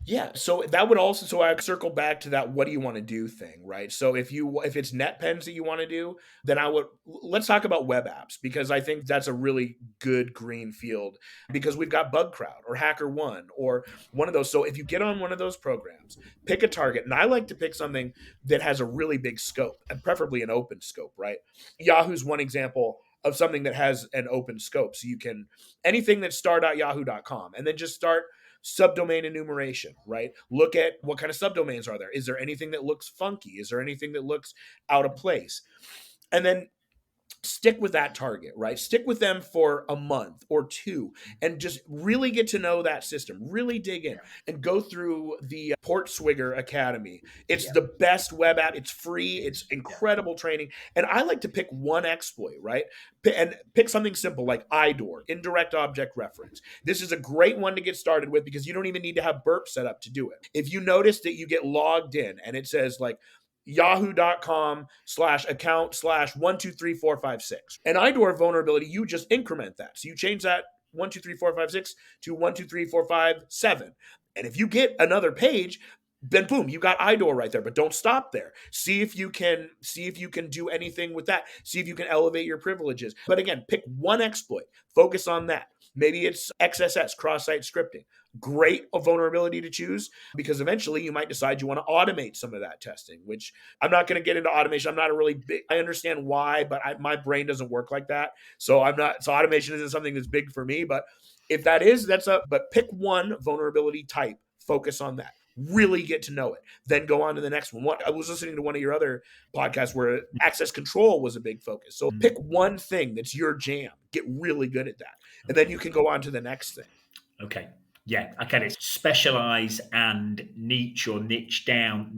Yeah, so that would also, so I circle back to that what do you want to do thing, right? So if it's NetPens that you want to do, then let's talk about web apps, because I think that's a really good green field, because we've got BugCrowd or HackerOne or one of those. So if you get on one of those programs, pick a target, and I like to pick something that has a really big scope, and preferably an open scope, right? Yahoo's one example of something that has an open scope. So you can, anything that's star.yahoo.com, and then just start subdomain enumeration, right? Look at what kind of subdomains are there. Is there anything that looks funky? Is there anything that looks out of place? And then stick with that target, right? Stick with them for a month or 2 and just really get to know that system. Really dig in and go through the Portswigger Academy. It's the best web app. It's free. It's incredible training. And I like to pick one exploit, right? And pick something simple like IDOR, indirect object reference. This is a great one to get started with, because you don't even need to have burp set up to do it. If you notice that you get logged in and it says like yahoo.com/account/123456. An IDOR vulnerability, you just increment that. So you change that 123456 to 123457. And if you get another page, then boom, you got IDOR right there. But don't stop there. See if you can do anything with that. See if you can elevate your privileges. But again, pick one exploit. Focus on that. Maybe it's XSS, cross-site scripting. Great vulnerability to choose, because eventually you might decide you want to automate some of that testing, which I'm not going to get into automation. I'm not a really big, I understand why, but my brain doesn't work like that. So automation isn't something that's big for me, but if that is, but pick one vulnerability type, focus on that. Really get to know it, then go on to the next one. I was listening to one of your other podcasts where access control was a big focus. So pick one thing that's your jam, get really good at that, and then you can go on to the next thing. Okay. Yeah, I get it. Specialize and niche down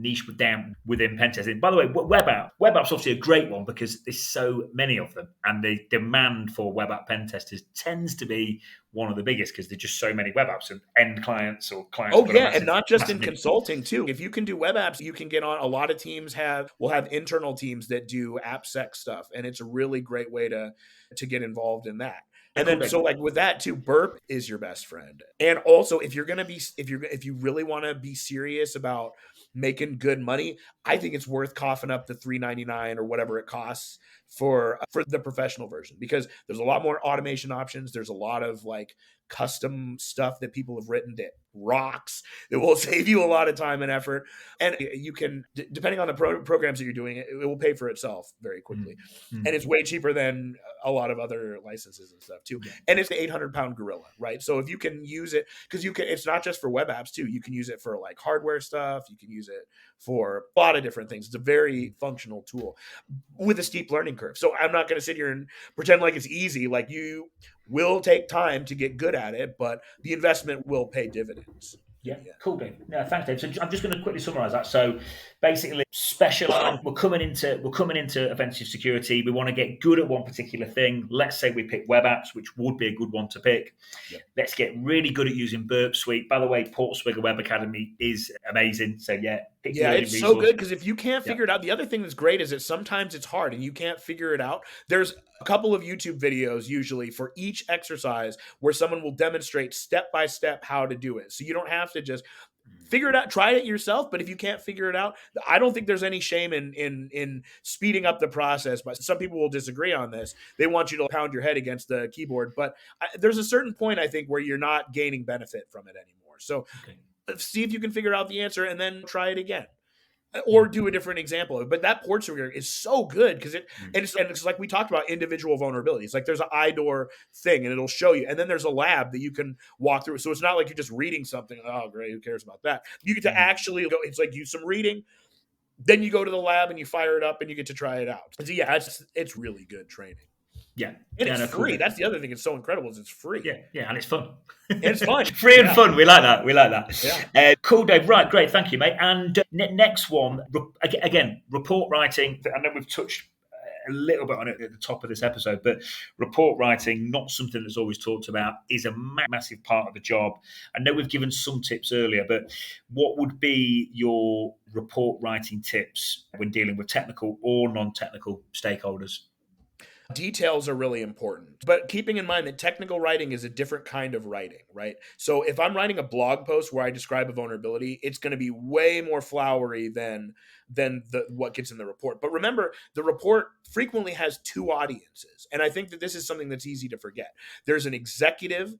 within pen testing. By the way, web app's obviously a great one because there's so many of them, and the demand for web app pen testers tends to be one of the biggest because there's just so many web apps and end clients or clients. Oh yeah, and not just in consulting too. If you can do web apps, you can get on. A lot of teams will have internal teams that do AppSec stuff, and it's a really great way to get involved in that. And then, so like with that too, burp is your best friend. And also, if you really want to be serious about making good money, I think it's worth coughing up the $3.99 or whatever it costs for the professional version, because there's a lot more automation options. There's a lot of like custom stuff that people have written that rocks. It will save you a lot of time and effort. And you can, depending on the programs that you're doing, it will pay for itself very quickly. Mm-hmm. And it's way cheaper than a lot of other licenses and stuff too. Yeah. And it's the 800-pound gorilla, right? So if you can use it, because it's not just for web apps too. You can use it for like hardware stuff. You can use it for a lot of different things. It's a very functional tool with a steep learning curve. So I'm not going to sit here and pretend like it's easy. Like will take time to get good at it, but the investment will pay dividends in Yeah, the end. cool, Dave. No, thanks, Dave. So I'm just going to quickly summarise that. So basically, specialise. We're coming into offensive security. We want to get good at one particular thing. Let's say we pick web apps, which would be a good one to pick. Yep. Let's get really good at using Burp Suite. By the way, Portswigger Web Academy is amazing. So yeah, pick Yeah, your learning it's so resource. good because if you can't Yeah. figure it out, the other thing that's great is that sometimes it's hard and you can't figure it out. There's a couple of YouTube videos usually for each exercise where someone will demonstrate step by step how to do it. So you don't have to just figure it out, try it yourself. But if you can't figure it out, I don't think there's any shame in speeding up the process. But some people will disagree on this. They want you to pound your head against the keyboard. But there's a certain point, I think, where you're not gaining benefit from it anymore. So Okay. see if you can figure out the answer and then try it again. Or do a different example. But that Portswigger is so good because it's like we talked about individual vulnerabilities. Like there's an IDOR thing and it'll show you. And then there's a lab that you can walk through. So it's not like you're just reading something. Oh, great. Who cares about that? You get to actually go. It's like you some reading. Then you go to the lab and you fire it up and you get to try it out. So yeah, it's really good training. Yeah. And Yeah, it's cool. free. That's the other thing. It's so incredible is it's free. Yeah, and it's fun. And it's fun. Free and fun. We like that. Yeah. Cool, Dave. Right, great. Thank you, mate. And next one, again, report writing. I know we've touched a little bit on it at the top of this episode, but report writing, not something that's always talked about, is a massive part of the job. I know we've given some tips earlier, but what would be your report writing tips when dealing with technical or non-technical stakeholders? Details are really important, but keeping in mind that technical writing is a different kind of writing, right? So if I'm writing a blog post where I describe a vulnerability, it's going to be way more flowery than what gets in the report. But remember, the report frequently has two audiences, and I think that this is something that's easy to forget. There's an executive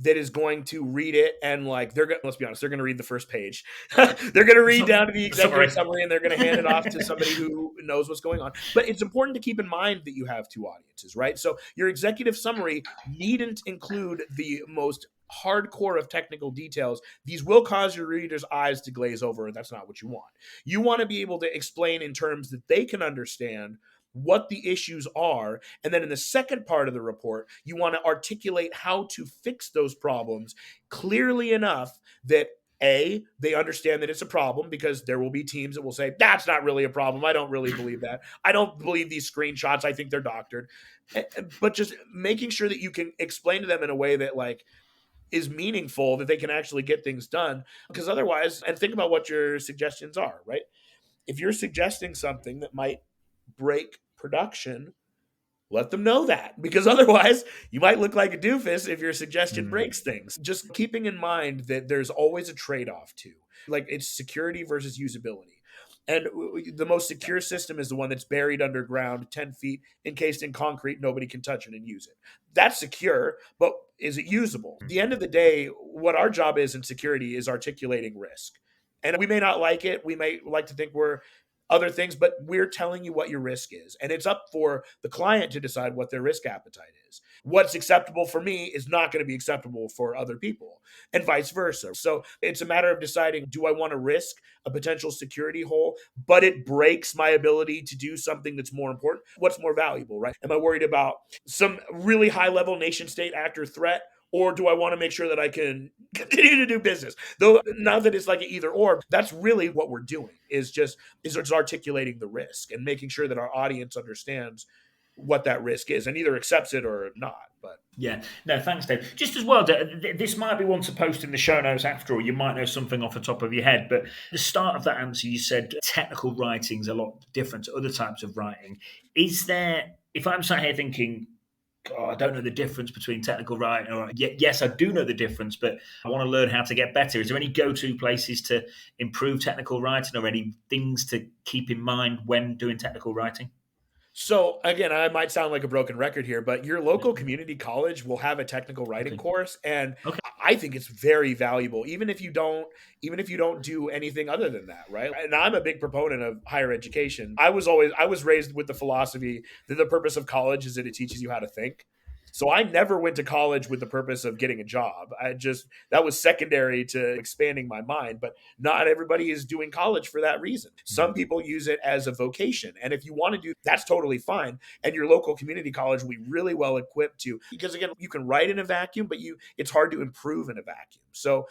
that is going to read it and let's be honest, they're going to read the first page. They're going to read down to the executive summary and they're going to hand it off to somebody who knows what's going on. But it's important to keep in mind that you have two audiences, right? So your executive summary needn't include the most hardcore of technical details. These will cause your reader's eyes to glaze over, and that's not what you want. You want to be able to explain in terms that they can understand what the issues are. And then in the second part of the report, you want to articulate how to fix those problems clearly enough that A, they understand that it's a problem, because there will be teams that will say, that's not really a problem. I don't really believe that. I don't believe these screenshots. I think they're doctored. But just making sure that you can explain to them in a way that is meaningful, that they can actually get things done. Because otherwise, and think about what your suggestions are, right? If you're suggesting something that might break production, let them know that, because otherwise you might look like a doofus if your suggestion breaks things. Just keeping in mind that there's always a trade-off too. Like it's security versus usability. And the most secure system is the one that's buried underground, 10 feet, encased in concrete. Nobody can touch it and use it. That's secure, but is it usable? At the end of the day, what our job is in security is articulating risk. And we may not like it. We may like to think we're other things, but we're telling you what your risk is. And it's up for the client to decide what their risk appetite is. What's acceptable for me is not going to be acceptable for other people, and vice versa. So it's a matter of deciding, do I want to risk a potential security hole, but it breaks my ability to do something that's more important? What's more valuable, right? Am I worried about some really high level nation state actor threat? Or do I want to make sure that I can continue to do business? Though now that it's like an either or, that's really what we're doing is just articulating the risk and making sure that our audience understands what that risk is and either accepts it or not. But yeah, no, thanks, Dave. Just as well, this might be one to post in the show notes after all. You might know something off the top of your head, but the start of that answer, you said technical writing's a lot different to other types of writing. Is there, if I'm sat here thinking, oh, I don't know the difference between technical writing, or yes, I do know the difference, but I want to learn how to get better. Is there any go-to places to improve technical writing, or any things to keep in mind when doing technical writing? so again, I might sound like a broken record here, but your local community college will have a technical writing course, and Okay. I think it's very valuable, even if you don't do anything other than that, right? And I'm a big proponent of higher education. I was raised with the philosophy that the purpose of college is that it teaches you how to think. So I never went to college with the purpose of getting a job. That was secondary to expanding my mind, but not everybody is doing college for that reason. Some people use it as a vocation. And if you want to do that's totally fine. And your local community college will be really well equipped to, because again, you can write in a vacuum, but it's hard to improve in a vacuum. So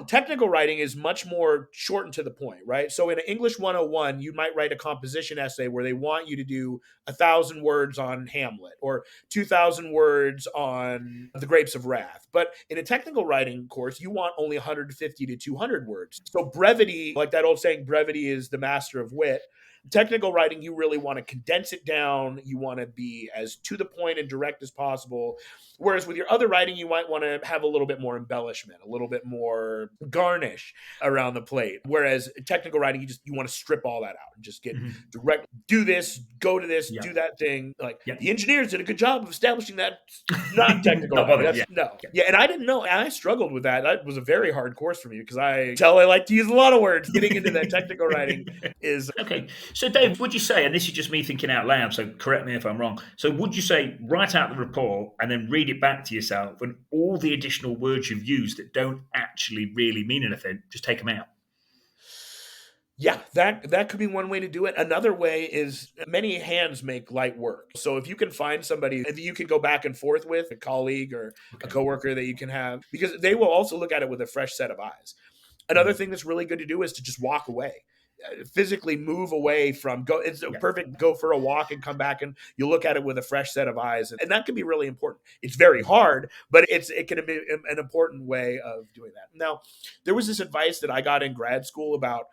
technical writing is much more short and to the point, right? So in an English 101, you might write a composition essay where they want you to do 1,000 words on Hamlet or 2,000 words on The Grapes of Wrath. But in a technical writing course, you want only 150 to 200 words. So brevity, like that old saying, brevity is the master of wit. Technical writing, you really want to condense it down. You want to be as to the point and direct as possible. Whereas with your other writing, you might want to have a little bit more embellishment, a little bit more garnish around the plate. Whereas technical writing, you want to strip all that out and just get direct, do this, go to this, do that thing. Like the engineers did a good job of establishing that. Not technical writing. Yeah, and I didn't know. I struggled with that. That was a very hard course for me because I like to use a lot of words. Getting into that technical writing is okay. So, Dave, would you say, and this is just me thinking out loud, so correct me if I'm wrong, so would you say write out the report and then read it back to yourself and all the additional words you've used that don't actually really mean anything, just take them out? Yeah, that could be one way to do it. Another way is many hands make light work. So if you can find somebody that you can go back and forth with, a colleague or a coworker that you can have, because they will also look at it with a fresh set of eyes. Another thing that's really good to do is to just walk away. Physically move away from it's perfect. Go for a walk and come back and you look at it with a fresh set of eyes, and that can be really important. It's very hard, but it can be an important way of doing that. Now, there was this advice that I got in grad school about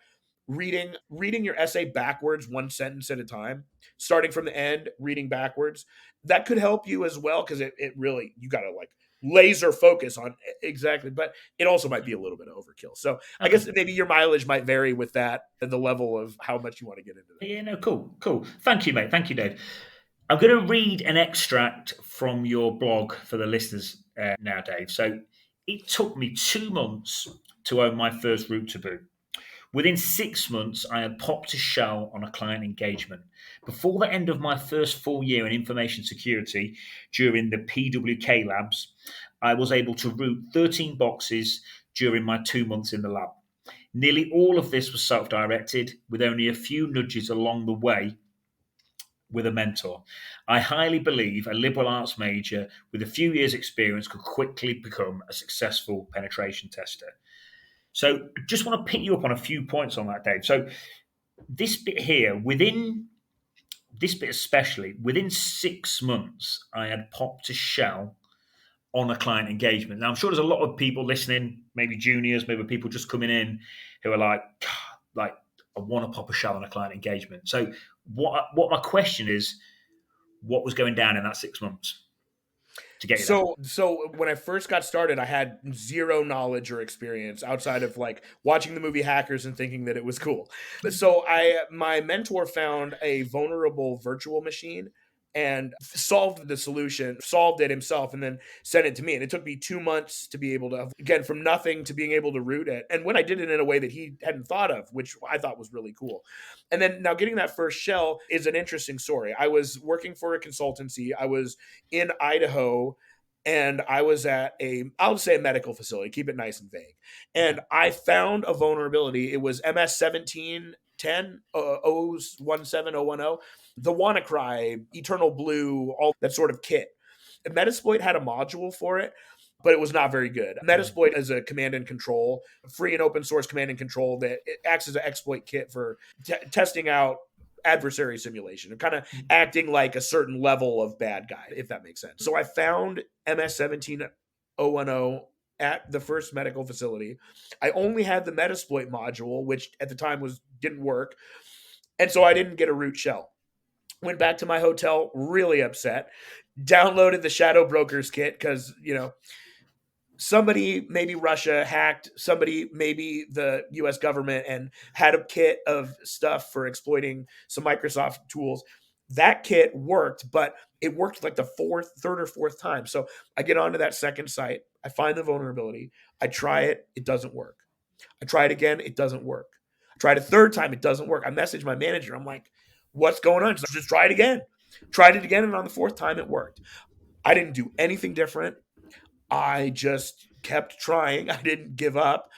reading your essay backwards, one sentence at a time, starting from the end, reading backwards. That could help you as well, because it really, you got to like laser focus on exactly, but it also might be a little bit of overkill. So I guess maybe your mileage might vary with that and the level of how much you want to get into that. Yeah, no, cool. Thank you, mate. Thank you, Dave. I'm going to read an extract from your blog for the listeners now, Dave. So it took me 2 months to own my first route to boot. Within 6 months, I had popped a shell on a client engagement. Before the end of my first full year in information security during the PWK labs, I was able to route 13 boxes during my 2 months in the lab. Nearly all of this was self-directed, with only a few nudges along the way with a mentor. I highly believe a liberal arts major with a few years' experience could quickly become a successful penetration tester. So just want to pick you up on a few points on that, Dave. So this bit here, within this bit especially, within 6 months, I had popped a shell on a client engagement. Now, I'm sure there's a lot of people listening, maybe juniors, maybe people just coming in who are like, I want to pop a shell on a client engagement. So what my question is, what was going down in that 6 months? So when I first got started, I had zero knowledge or experience outside of like watching the movie Hackers and thinking that it was cool. So my mentor found a vulnerable virtual machine and solved it himself, and then sent it to me. And it took me 2 months to be able to, again, from nothing to being able to root it. And when I did it in a way that he hadn't thought of, which I thought was really cool. And then now getting that first shell is an interesting story. I was working for a consultancy. I was in Idaho, and I was at I'll just say a medical facility, keep it nice and vague. And I found a vulnerability. It was MS 1710 017 the WannaCry, Eternal Blue, all that sort of kit. And Metasploit had a module for it, but it was not very good. Metasploit is a command and control, free and open source command and control that it acts as an exploit kit for testing out adversary simulation and kind of acting like a certain level of bad guy, if that makes sense. So I found MS 17010 at the first medical facility. I only had the Metasploit module, which at the time didn't work. And so I didn't get a root shell. Went back to my hotel, really upset. Downloaded the Shadow Brokers kit because, somebody, maybe Russia, hacked somebody, maybe the US government, and had a kit of stuff for exploiting some Microsoft tools. That kit worked, but it worked like the third or fourth time. So I get onto that second site. I find the vulnerability. I try it. It doesn't work. I try it again. It doesn't work. I tried a third time. It doesn't work. I message my manager. I'm like, what's going on? Just try it again. Tried it again, and on the fourth time, it worked. I didn't do anything different. I just kept trying. I didn't give up.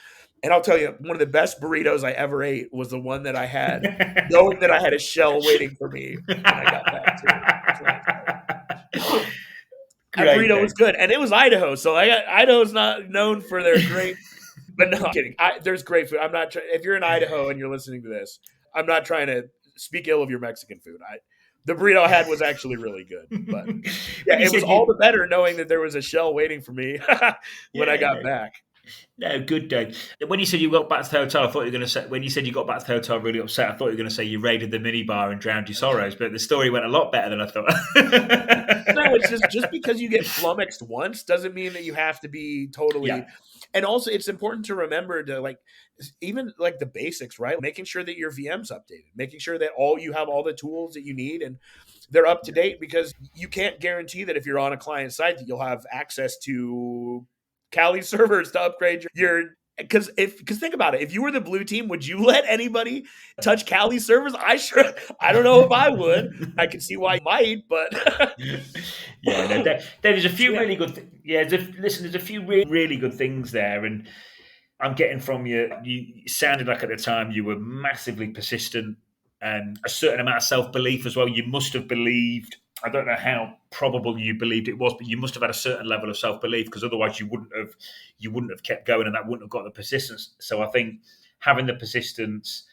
And I'll tell you, one of the best burritos I ever ate was the one that I had, knowing that I had a shell waiting for me when I got back to France. That Great, burrito was Dave. good, and it was Idaho, so Idaho's not known for their great. But no, I'm kidding. There's great food. I'm not. If you're in Idaho and you're listening to this, I'm not trying to speak ill of your Mexican food. The burrito I had was actually really good, but yeah, When you it was said all you, the better knowing that there was a shell waiting for me when I yeah, got no, back. no, good, Dave. When you said you got back to the hotel, I thought you were going to say. When you said you got back to the hotel really upset, I thought you were going to say you raided the minibar and drowned your sorrows. But the story went a lot better than I No, it's thought. just because you get flummoxed once doesn't mean that you have to be Yeah, totally. And also, it's important to remember to like even like the basics, right? Making sure that your VM's updated, making sure that you have all the tools that you need and they're up to date, because you can't guarantee that if you're on a client site that you'll have access to Kali servers to upgrade your because think about it, if you were the blue team, would you let anybody touch Kali servers? I don't know if I would. I can see why you might, but yeah. No, there's a so few yeah. really good. Yeah, listen, there's a few really good things there, and I'm getting from you. You sounded like at the time you were massively persistent and a certain amount of self belief as well. You must have believed. I don't know how probable you believed it was, but you must have had a certain level of self belief because otherwise you wouldn't have kept going, and that wouldn't have got the persistence. So I think having the persistence.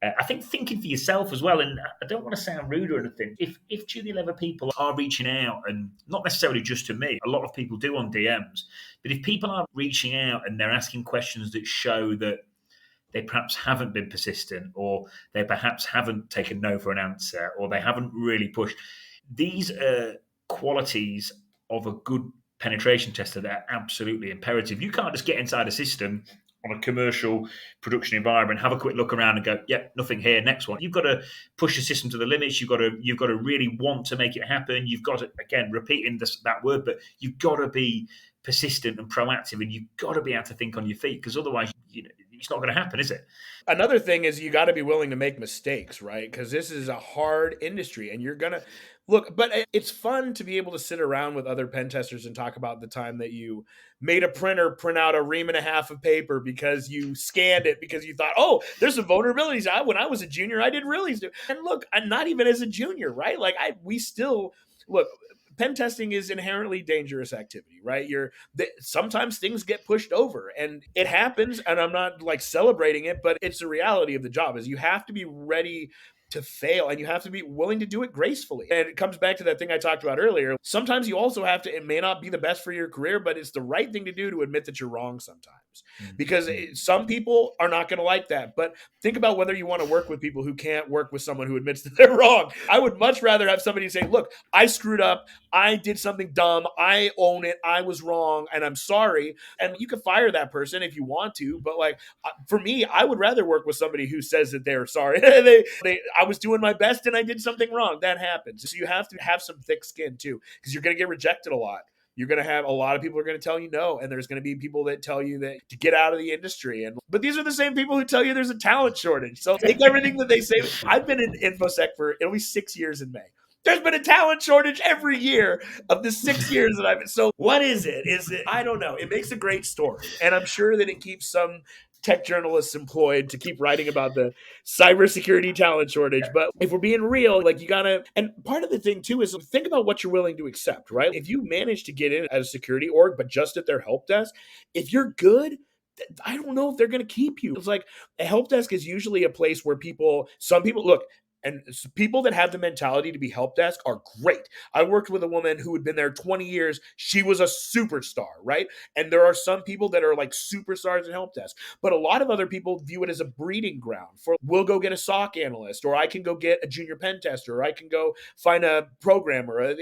I think thinking for yourself as well, and I don't want to sound rude or anything. If junior level people are reaching out, and not necessarily just to me, a lot of people do on DMs, but if people are reaching out and they're asking questions that show that they perhaps haven't been persistent, or they perhaps haven't taken no for an answer, or they haven't really pushed, these are qualities of a good penetration tester that are absolutely imperative. You can't just get inside a system on a commercial production environment, have a quick look around and go, yep, nothing here, next one. You've got to push the system to the limits. You've got to really want to make it happen. You've got to, again, repeating that word, but you've got to be persistent and proactive, and you've got to be able to think on your feet, because otherwise, it's not going to happen, is it? Another thing is you got to be willing to make mistakes, right? Because this is a hard industry and you're going to look, but it's fun to be able to sit around with other pen testers and talk about the time that you made a printer print out a ream and a half of paper because you scanned it because you thought, oh, there's some vulnerabilities. When I was a junior, I did really. And look, I'm not even as a junior, right? Like we still look. Pen testing is inherently dangerous activity, right? Sometimes things get pushed over and it happens, and I'm not like celebrating it, but it's the reality of the job is you have to be ready to fail and you have to be willing to do it gracefully. And it comes back to that thing I talked about earlier. Sometimes you also have to, it may not be the best for your career, but it's the right thing to do to admit that you're wrong sometimes, because some people are not going to like that. But think about whether you want to work with people who can't work with someone who admits that they're wrong. I would much rather have somebody say, look, I screwed up. I did something dumb. I own it. I was wrong and I'm sorry. And you can fire that person if you want to. But like for me, I would rather work with somebody who says that they're sorry. I was doing my best and I did something wrong. That happens. So you have to have some thick skin too, because you're going to get rejected a lot. You're going to have a lot of people are going to tell you no, and there's going to be people that tell you that to get out of the industry. But these are the same people who tell you there's a talent shortage. So take everything that they say. I've been in InfoSec for it'll be 6 years in May. There's been a talent shortage every year of the 6 years that I've been. So what is it? Is it? I don't know. It makes a great story, and I'm sure that it keeps some tech journalists employed to keep writing about the cybersecurity talent shortage. But if we're being real, like you gotta, and part of the thing too is think about what you're willing to accept, right? If you manage to get in at a security org, but just at their help desk, if you're good, I don't know if they're going to keep you. It's like a help desk is usually a place where some people look, and people that have the mentality to be help desk are great. I worked with a woman who had been there 20 years. She was a superstar, right? And there are some people that are like superstars at help desk, but a lot of other people view it as a breeding ground for, we'll go get a SOC analyst, or I can go get a junior pen tester, or I can go find a programmer.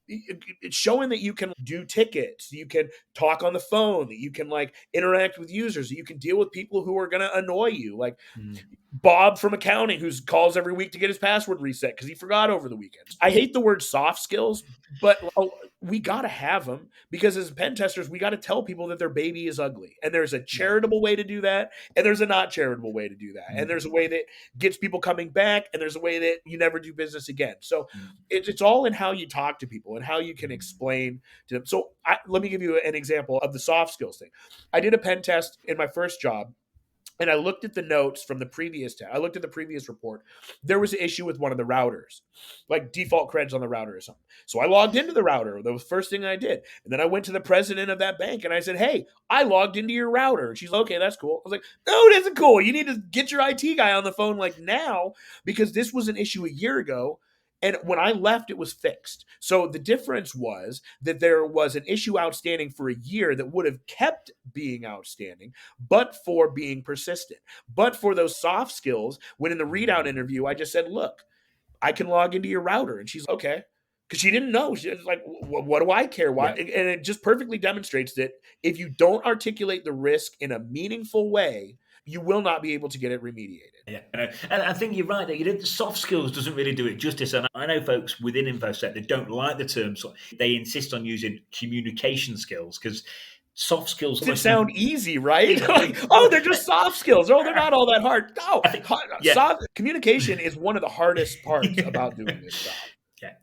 It's showing that you can do tickets, you can talk on the phone, that you can like interact with users, that you can deal with people who are going to annoy you, like Bob from accounting who calls every week to get his password reset because he forgot over the weekend. I hate the word soft skills, but we got to have them because as pen testers, we got to tell people that their baby is ugly. And there's a charitable way to do that. And there's a not charitable way to do that. And there's a way that gets people coming back. And there's a way that you never do business again. So it's all in how you talk to people and how you can explain to them. So let me give you an example of the soft skills thing. I did a pen test in my first job. And I looked at the notes from the previous test. I looked at the previous report. There was an issue with one of the routers, like default creds on the router or something. So I logged into the router. That was the first thing I did. And then I went to the president of that bank and I said, hey, I logged into your router. And she's like, okay, that's cool. I was like, no, it isn't cool. You need to get your IT guy on the phone like now because this was an issue a year ago. And when I left, it was fixed. So the difference was that there was an issue outstanding for a year that would have kept being outstanding, but for being persistent, but for those soft skills. When in the readout interview, I just said, look, I can log into your router. And she's okay. Because she didn't know. She was like, what do I care? Why? Yeah. And it just perfectly demonstrates that if you don't articulate the risk in a meaningful way, you will not be able to get it remediated. Yeah, and I think you're right that the soft skills doesn't really do it justice. And I know folks within InfoSec that don't like the term. So they insist on using communication skills because soft skills doesn't sound easy, right? Like, oh, they're just soft skills. Oh, they're not all that hard. No, soft communication is one of the hardest parts about doing this job.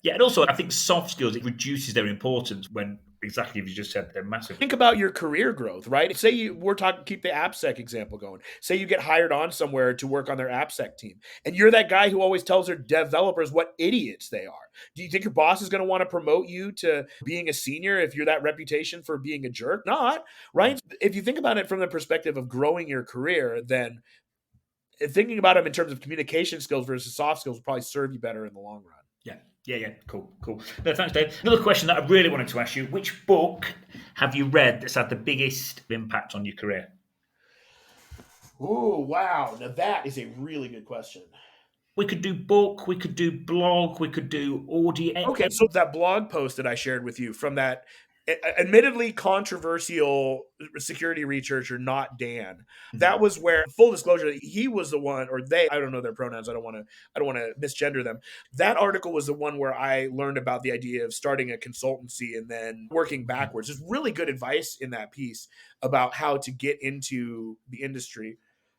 Yeah, and also I think soft skills, it reduces their importance when exactly as you just said, they're massive. Think about your career growth, right? Say we're talking, keep the AppSec example going. Say you get hired on somewhere to work on their AppSec team, and you're that guy who always tells their developers what idiots they are. Do you think your boss is going to want to promote you to being a senior if you're that reputation for being a jerk? Not, right? If you think about it from the perspective of growing your career, then thinking about them in terms of communication skills versus soft skills will probably serve you better in the long run. Yeah. Cool. No, thanks, Dave. Another question that I really wanted to ask you, which book have you read that's had the biggest impact on your career? Oh, wow. Now that is a really good question. We could do book, we could do blog, we could do audio. Okay, so that blog post that I shared with you from that admittedly controversial security researcher, not Dan. That was where, full disclosure, he was the one, or they, I don't know their pronouns. I don't want to misgender them. That article was the one where I learned about the idea of starting a consultancy and then working backwards. There's really good advice in that piece about how to get into the industry.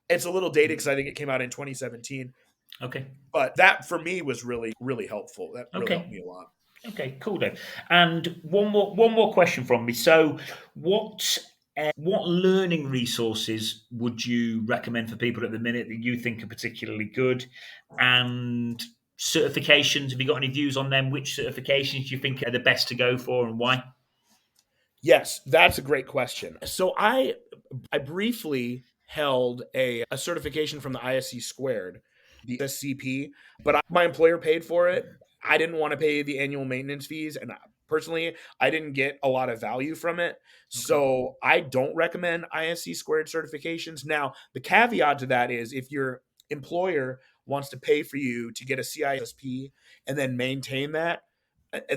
It's a little dated because I think it came out in 2017. Okay. But that for me was really, really helpful. That really helped me a lot. Okay, cool, Dave. And one more question from me. So, what learning resources would you recommend for people at the minute that you think are particularly good? And certifications, have you got any views on them? Which certifications do you think are the best to go for and why? Yes, that's a great question. So I briefly held a certification from the ISC squared, the SCP, but my employer paid for it. I didn't want to pay the annual maintenance fees, and personally, I didn't get a lot of value from it. Okay. So I don't recommend ISC squared certifications. Now, the caveat to that is if your employer wants to pay for you to get a CISP and then maintain that,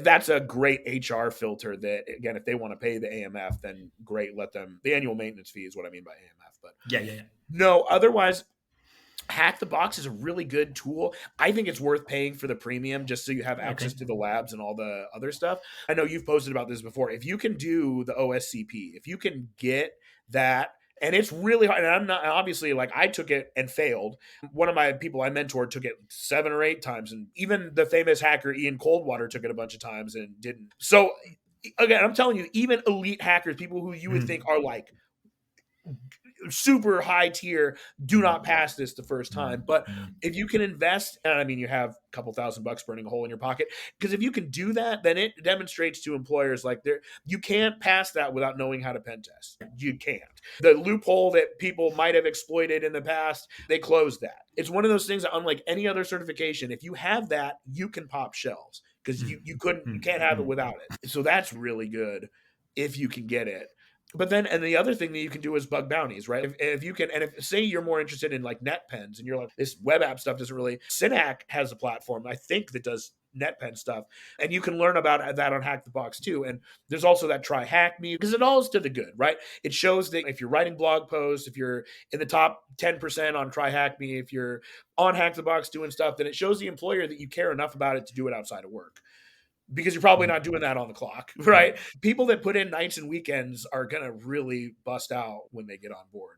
that's a great HR filter that, again, if they want to pay the AMF, then great, let them. The annual maintenance fee is what I mean by AMF. But yeah. No, otherwise, Hack the Box is a really good tool. I think it's worth paying for the premium just so you have access to the labs and all the other stuff. I know you've posted about this before. If you can do the OSCP, if you can get that, and it's really hard. And I'm not, obviously, like, I took it and failed. One of my people I mentored took it 7 or 8 times. And even the famous hacker Ian Coldwater took it a bunch of times and didn't. So again, I'm telling you, even elite hackers, people who you would think are like super high tier, do not pass this the first time. But if you can invest, and I mean, you have a couple $1,000 burning a hole in your pocket, because if you can do that, then it demonstrates to employers like you can't pass that without knowing how to pen test. You can't. The loophole that people might have exploited in the past, they closed that. It's one of those things that, unlike any other certification, if you have that, you can pop shelves because you can't have it without it. So that's really good if you can get it. But then, and the other thing that you can do is bug bounties, right? If you can, and if say you're more interested in like NetPens and you're like, this web app stuff doesn't really, Synac has a platform, I think, that does NetPen stuff. And you can learn about that on Hack the Box too. And there's also that Try Hack Me, because it all is to the good, right? It shows that if you're writing blog posts, if you're in the top 10% on Try Hack Me, if you're on Hack the Box doing stuff, then it shows the employer that you care enough about it to do it outside of work. because you're probably not doing that on the clock, right? People that put in nights and weekends are going to really bust out when they get on board.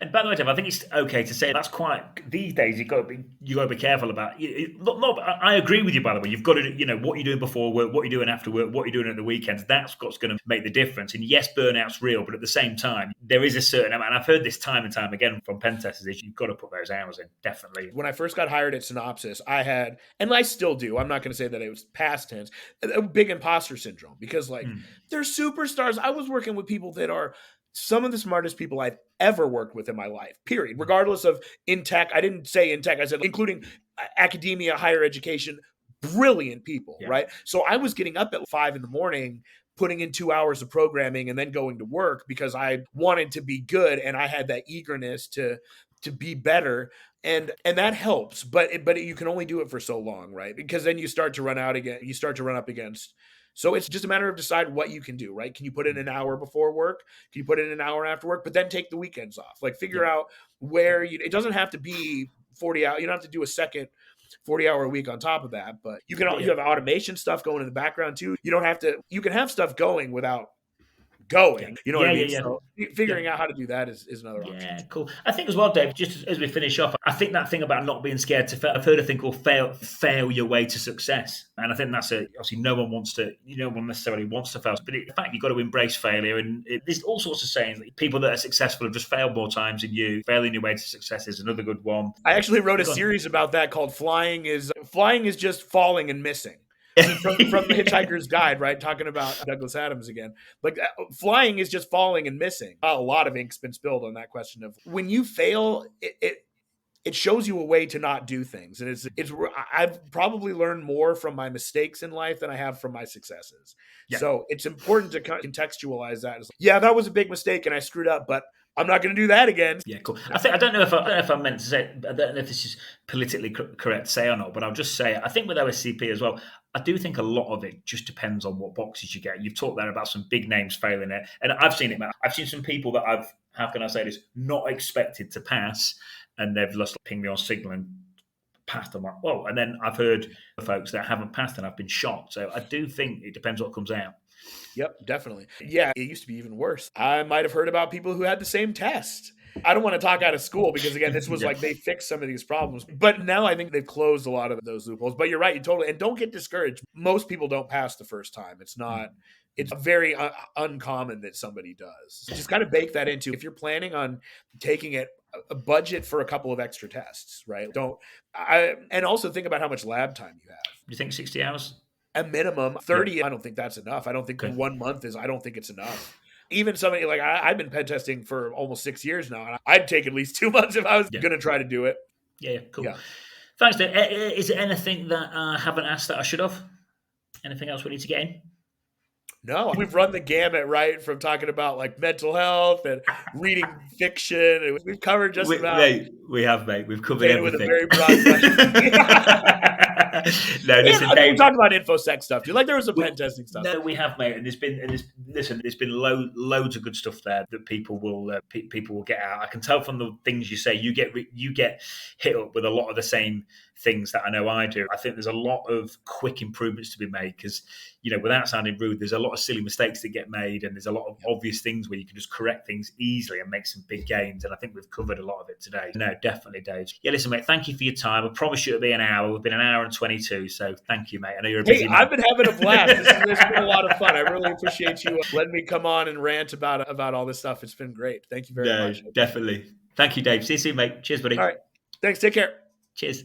And by the way, Dave, I think it's okay to say that's quite these days. You got to be careful about. I agree with you. By the way, you've got to what you're doing before work, what you're doing after work, what you're doing at the weekends. That's what's going to make the difference. And yes, burnout's real, but at the same time, there is a certain amount. And I've heard this time and time again from pen testers: is you've got to put those hours in. Definitely. When I first got hired at Synopsys, I had, and I still do. I'm not going to say that it was past tense. A big imposter syndrome because they're superstars. I was working with people that are some of the smartest people I've ever worked with in my life, period. Regardless of in tech, I didn't say in tech, I said including academia, higher education, brilliant people, right? So I was getting up at 5 a.m, putting in 2 hours of programming and then going to work because I wanted to be good and I had that eagerness to be better. And that helps, but you can only do it for so long, right? Because then you start to run out again. You start to run up against. So it's just a matter of decide what you can do, right? Can you put in an hour before work? Can you put in an hour after work? But then take the weekends off. Figure out where it doesn't have to be 40 hours. You don't have to do a second 40-hour week on top of that, but you have automation stuff going in the background too. You don't have to. You can have stuff going without going. You know what I mean? So figuring out how to do that is another option. Yeah, cool. I think as well, Dave, just as we finish off, I think that thing about not being scared to fail, I've heard a thing called fail your way to success. And I think that's obviously no one necessarily wants to fail, but in fact, you've got to embrace failure. And there's all sorts of sayings that people that are successful have just failed more times than you. Failing your way to success is another good one. I actually wrote a series about that called Flying is Just Falling and Missing. from the Hitchhiker's Guide, right? Talking about Douglas Adams again. Flying is just falling and missing. A lot of ink's been spilled on that question of when you fail, it shows you a way to not do things. And I've probably learned more from my mistakes in life than I have from my successes. Yeah. So it's important to contextualize that. That was a big mistake and I screwed up, but I'm not going to do that again. Yeah, cool. I don't know if I meant to say. I don't know if this is politically correct to say or not, but I'll just say I think with OSCP as well. I do think a lot of it just depends on what boxes you get. You've talked there about some big names failing it, and I've seen it. I've seen some people that how can I say this, not expected to pass, and they've just pinged me on Signal and passed. I'm like, whoa! And then I've heard folks that haven't passed and I've been shocked. So I do think it depends what comes out. Yep, definitely. Yeah, it used to be even worse. I might have heard about people who had the same test. I don't want to talk out of school because, again, this was they fixed some of these problems. But now I think they've closed a lot of those loopholes. But you're right, and don't get discouraged. Most people don't pass the first time. It's very uncommon that somebody does. Just kind of bake that into, if you're planning on taking it, a budget for a couple of extra tests, right? And also think about how much lab time you have. Do you think 60 hours? A minimum 30. I don't think that's enough. I don't think 1 month I don't think it's enough. Even somebody I've been pen testing for almost 6 years now, and I'd take at least 2 months if I was going to try to do it. Yeah, cool. Yeah. Thanks, Dave. Is there anything that I haven't asked that I should have? Anything else we need to get in? No, we've run the gamut, right? From talking about mental health and reading fiction. And we've covered just about. Mate, we have, mate. We've covered everything. With a very broad question. No, listen, Dave. We talked about InfoSec stuff, dude. There was some pen testing stuff. No, we have, mate. And there's been loads of good stuff there that people will get out. I can tell from the things you say, you get hit up with a lot of the same things that I know I do. I think there's a lot of quick improvements to be made because, without sounding rude, there's a lot of silly mistakes that get made and there's a lot of obvious things where you can just correct things easily and make some big gains. And I think we've covered a lot of it today. No, definitely, Dave. Yeah, listen, mate, thank you for your time. I promise you it'll be an hour. We've been an hour and 22. So thank you, mate. I know you're a busy man. I've been having a blast. This has been a lot of fun. I really appreciate you letting me come on and rant about all this stuff. It's been great. Thank you very much. Definitely. Thank you, Dave. See you soon, mate. Cheers, buddy. All right. Thanks. Take care. Cheers.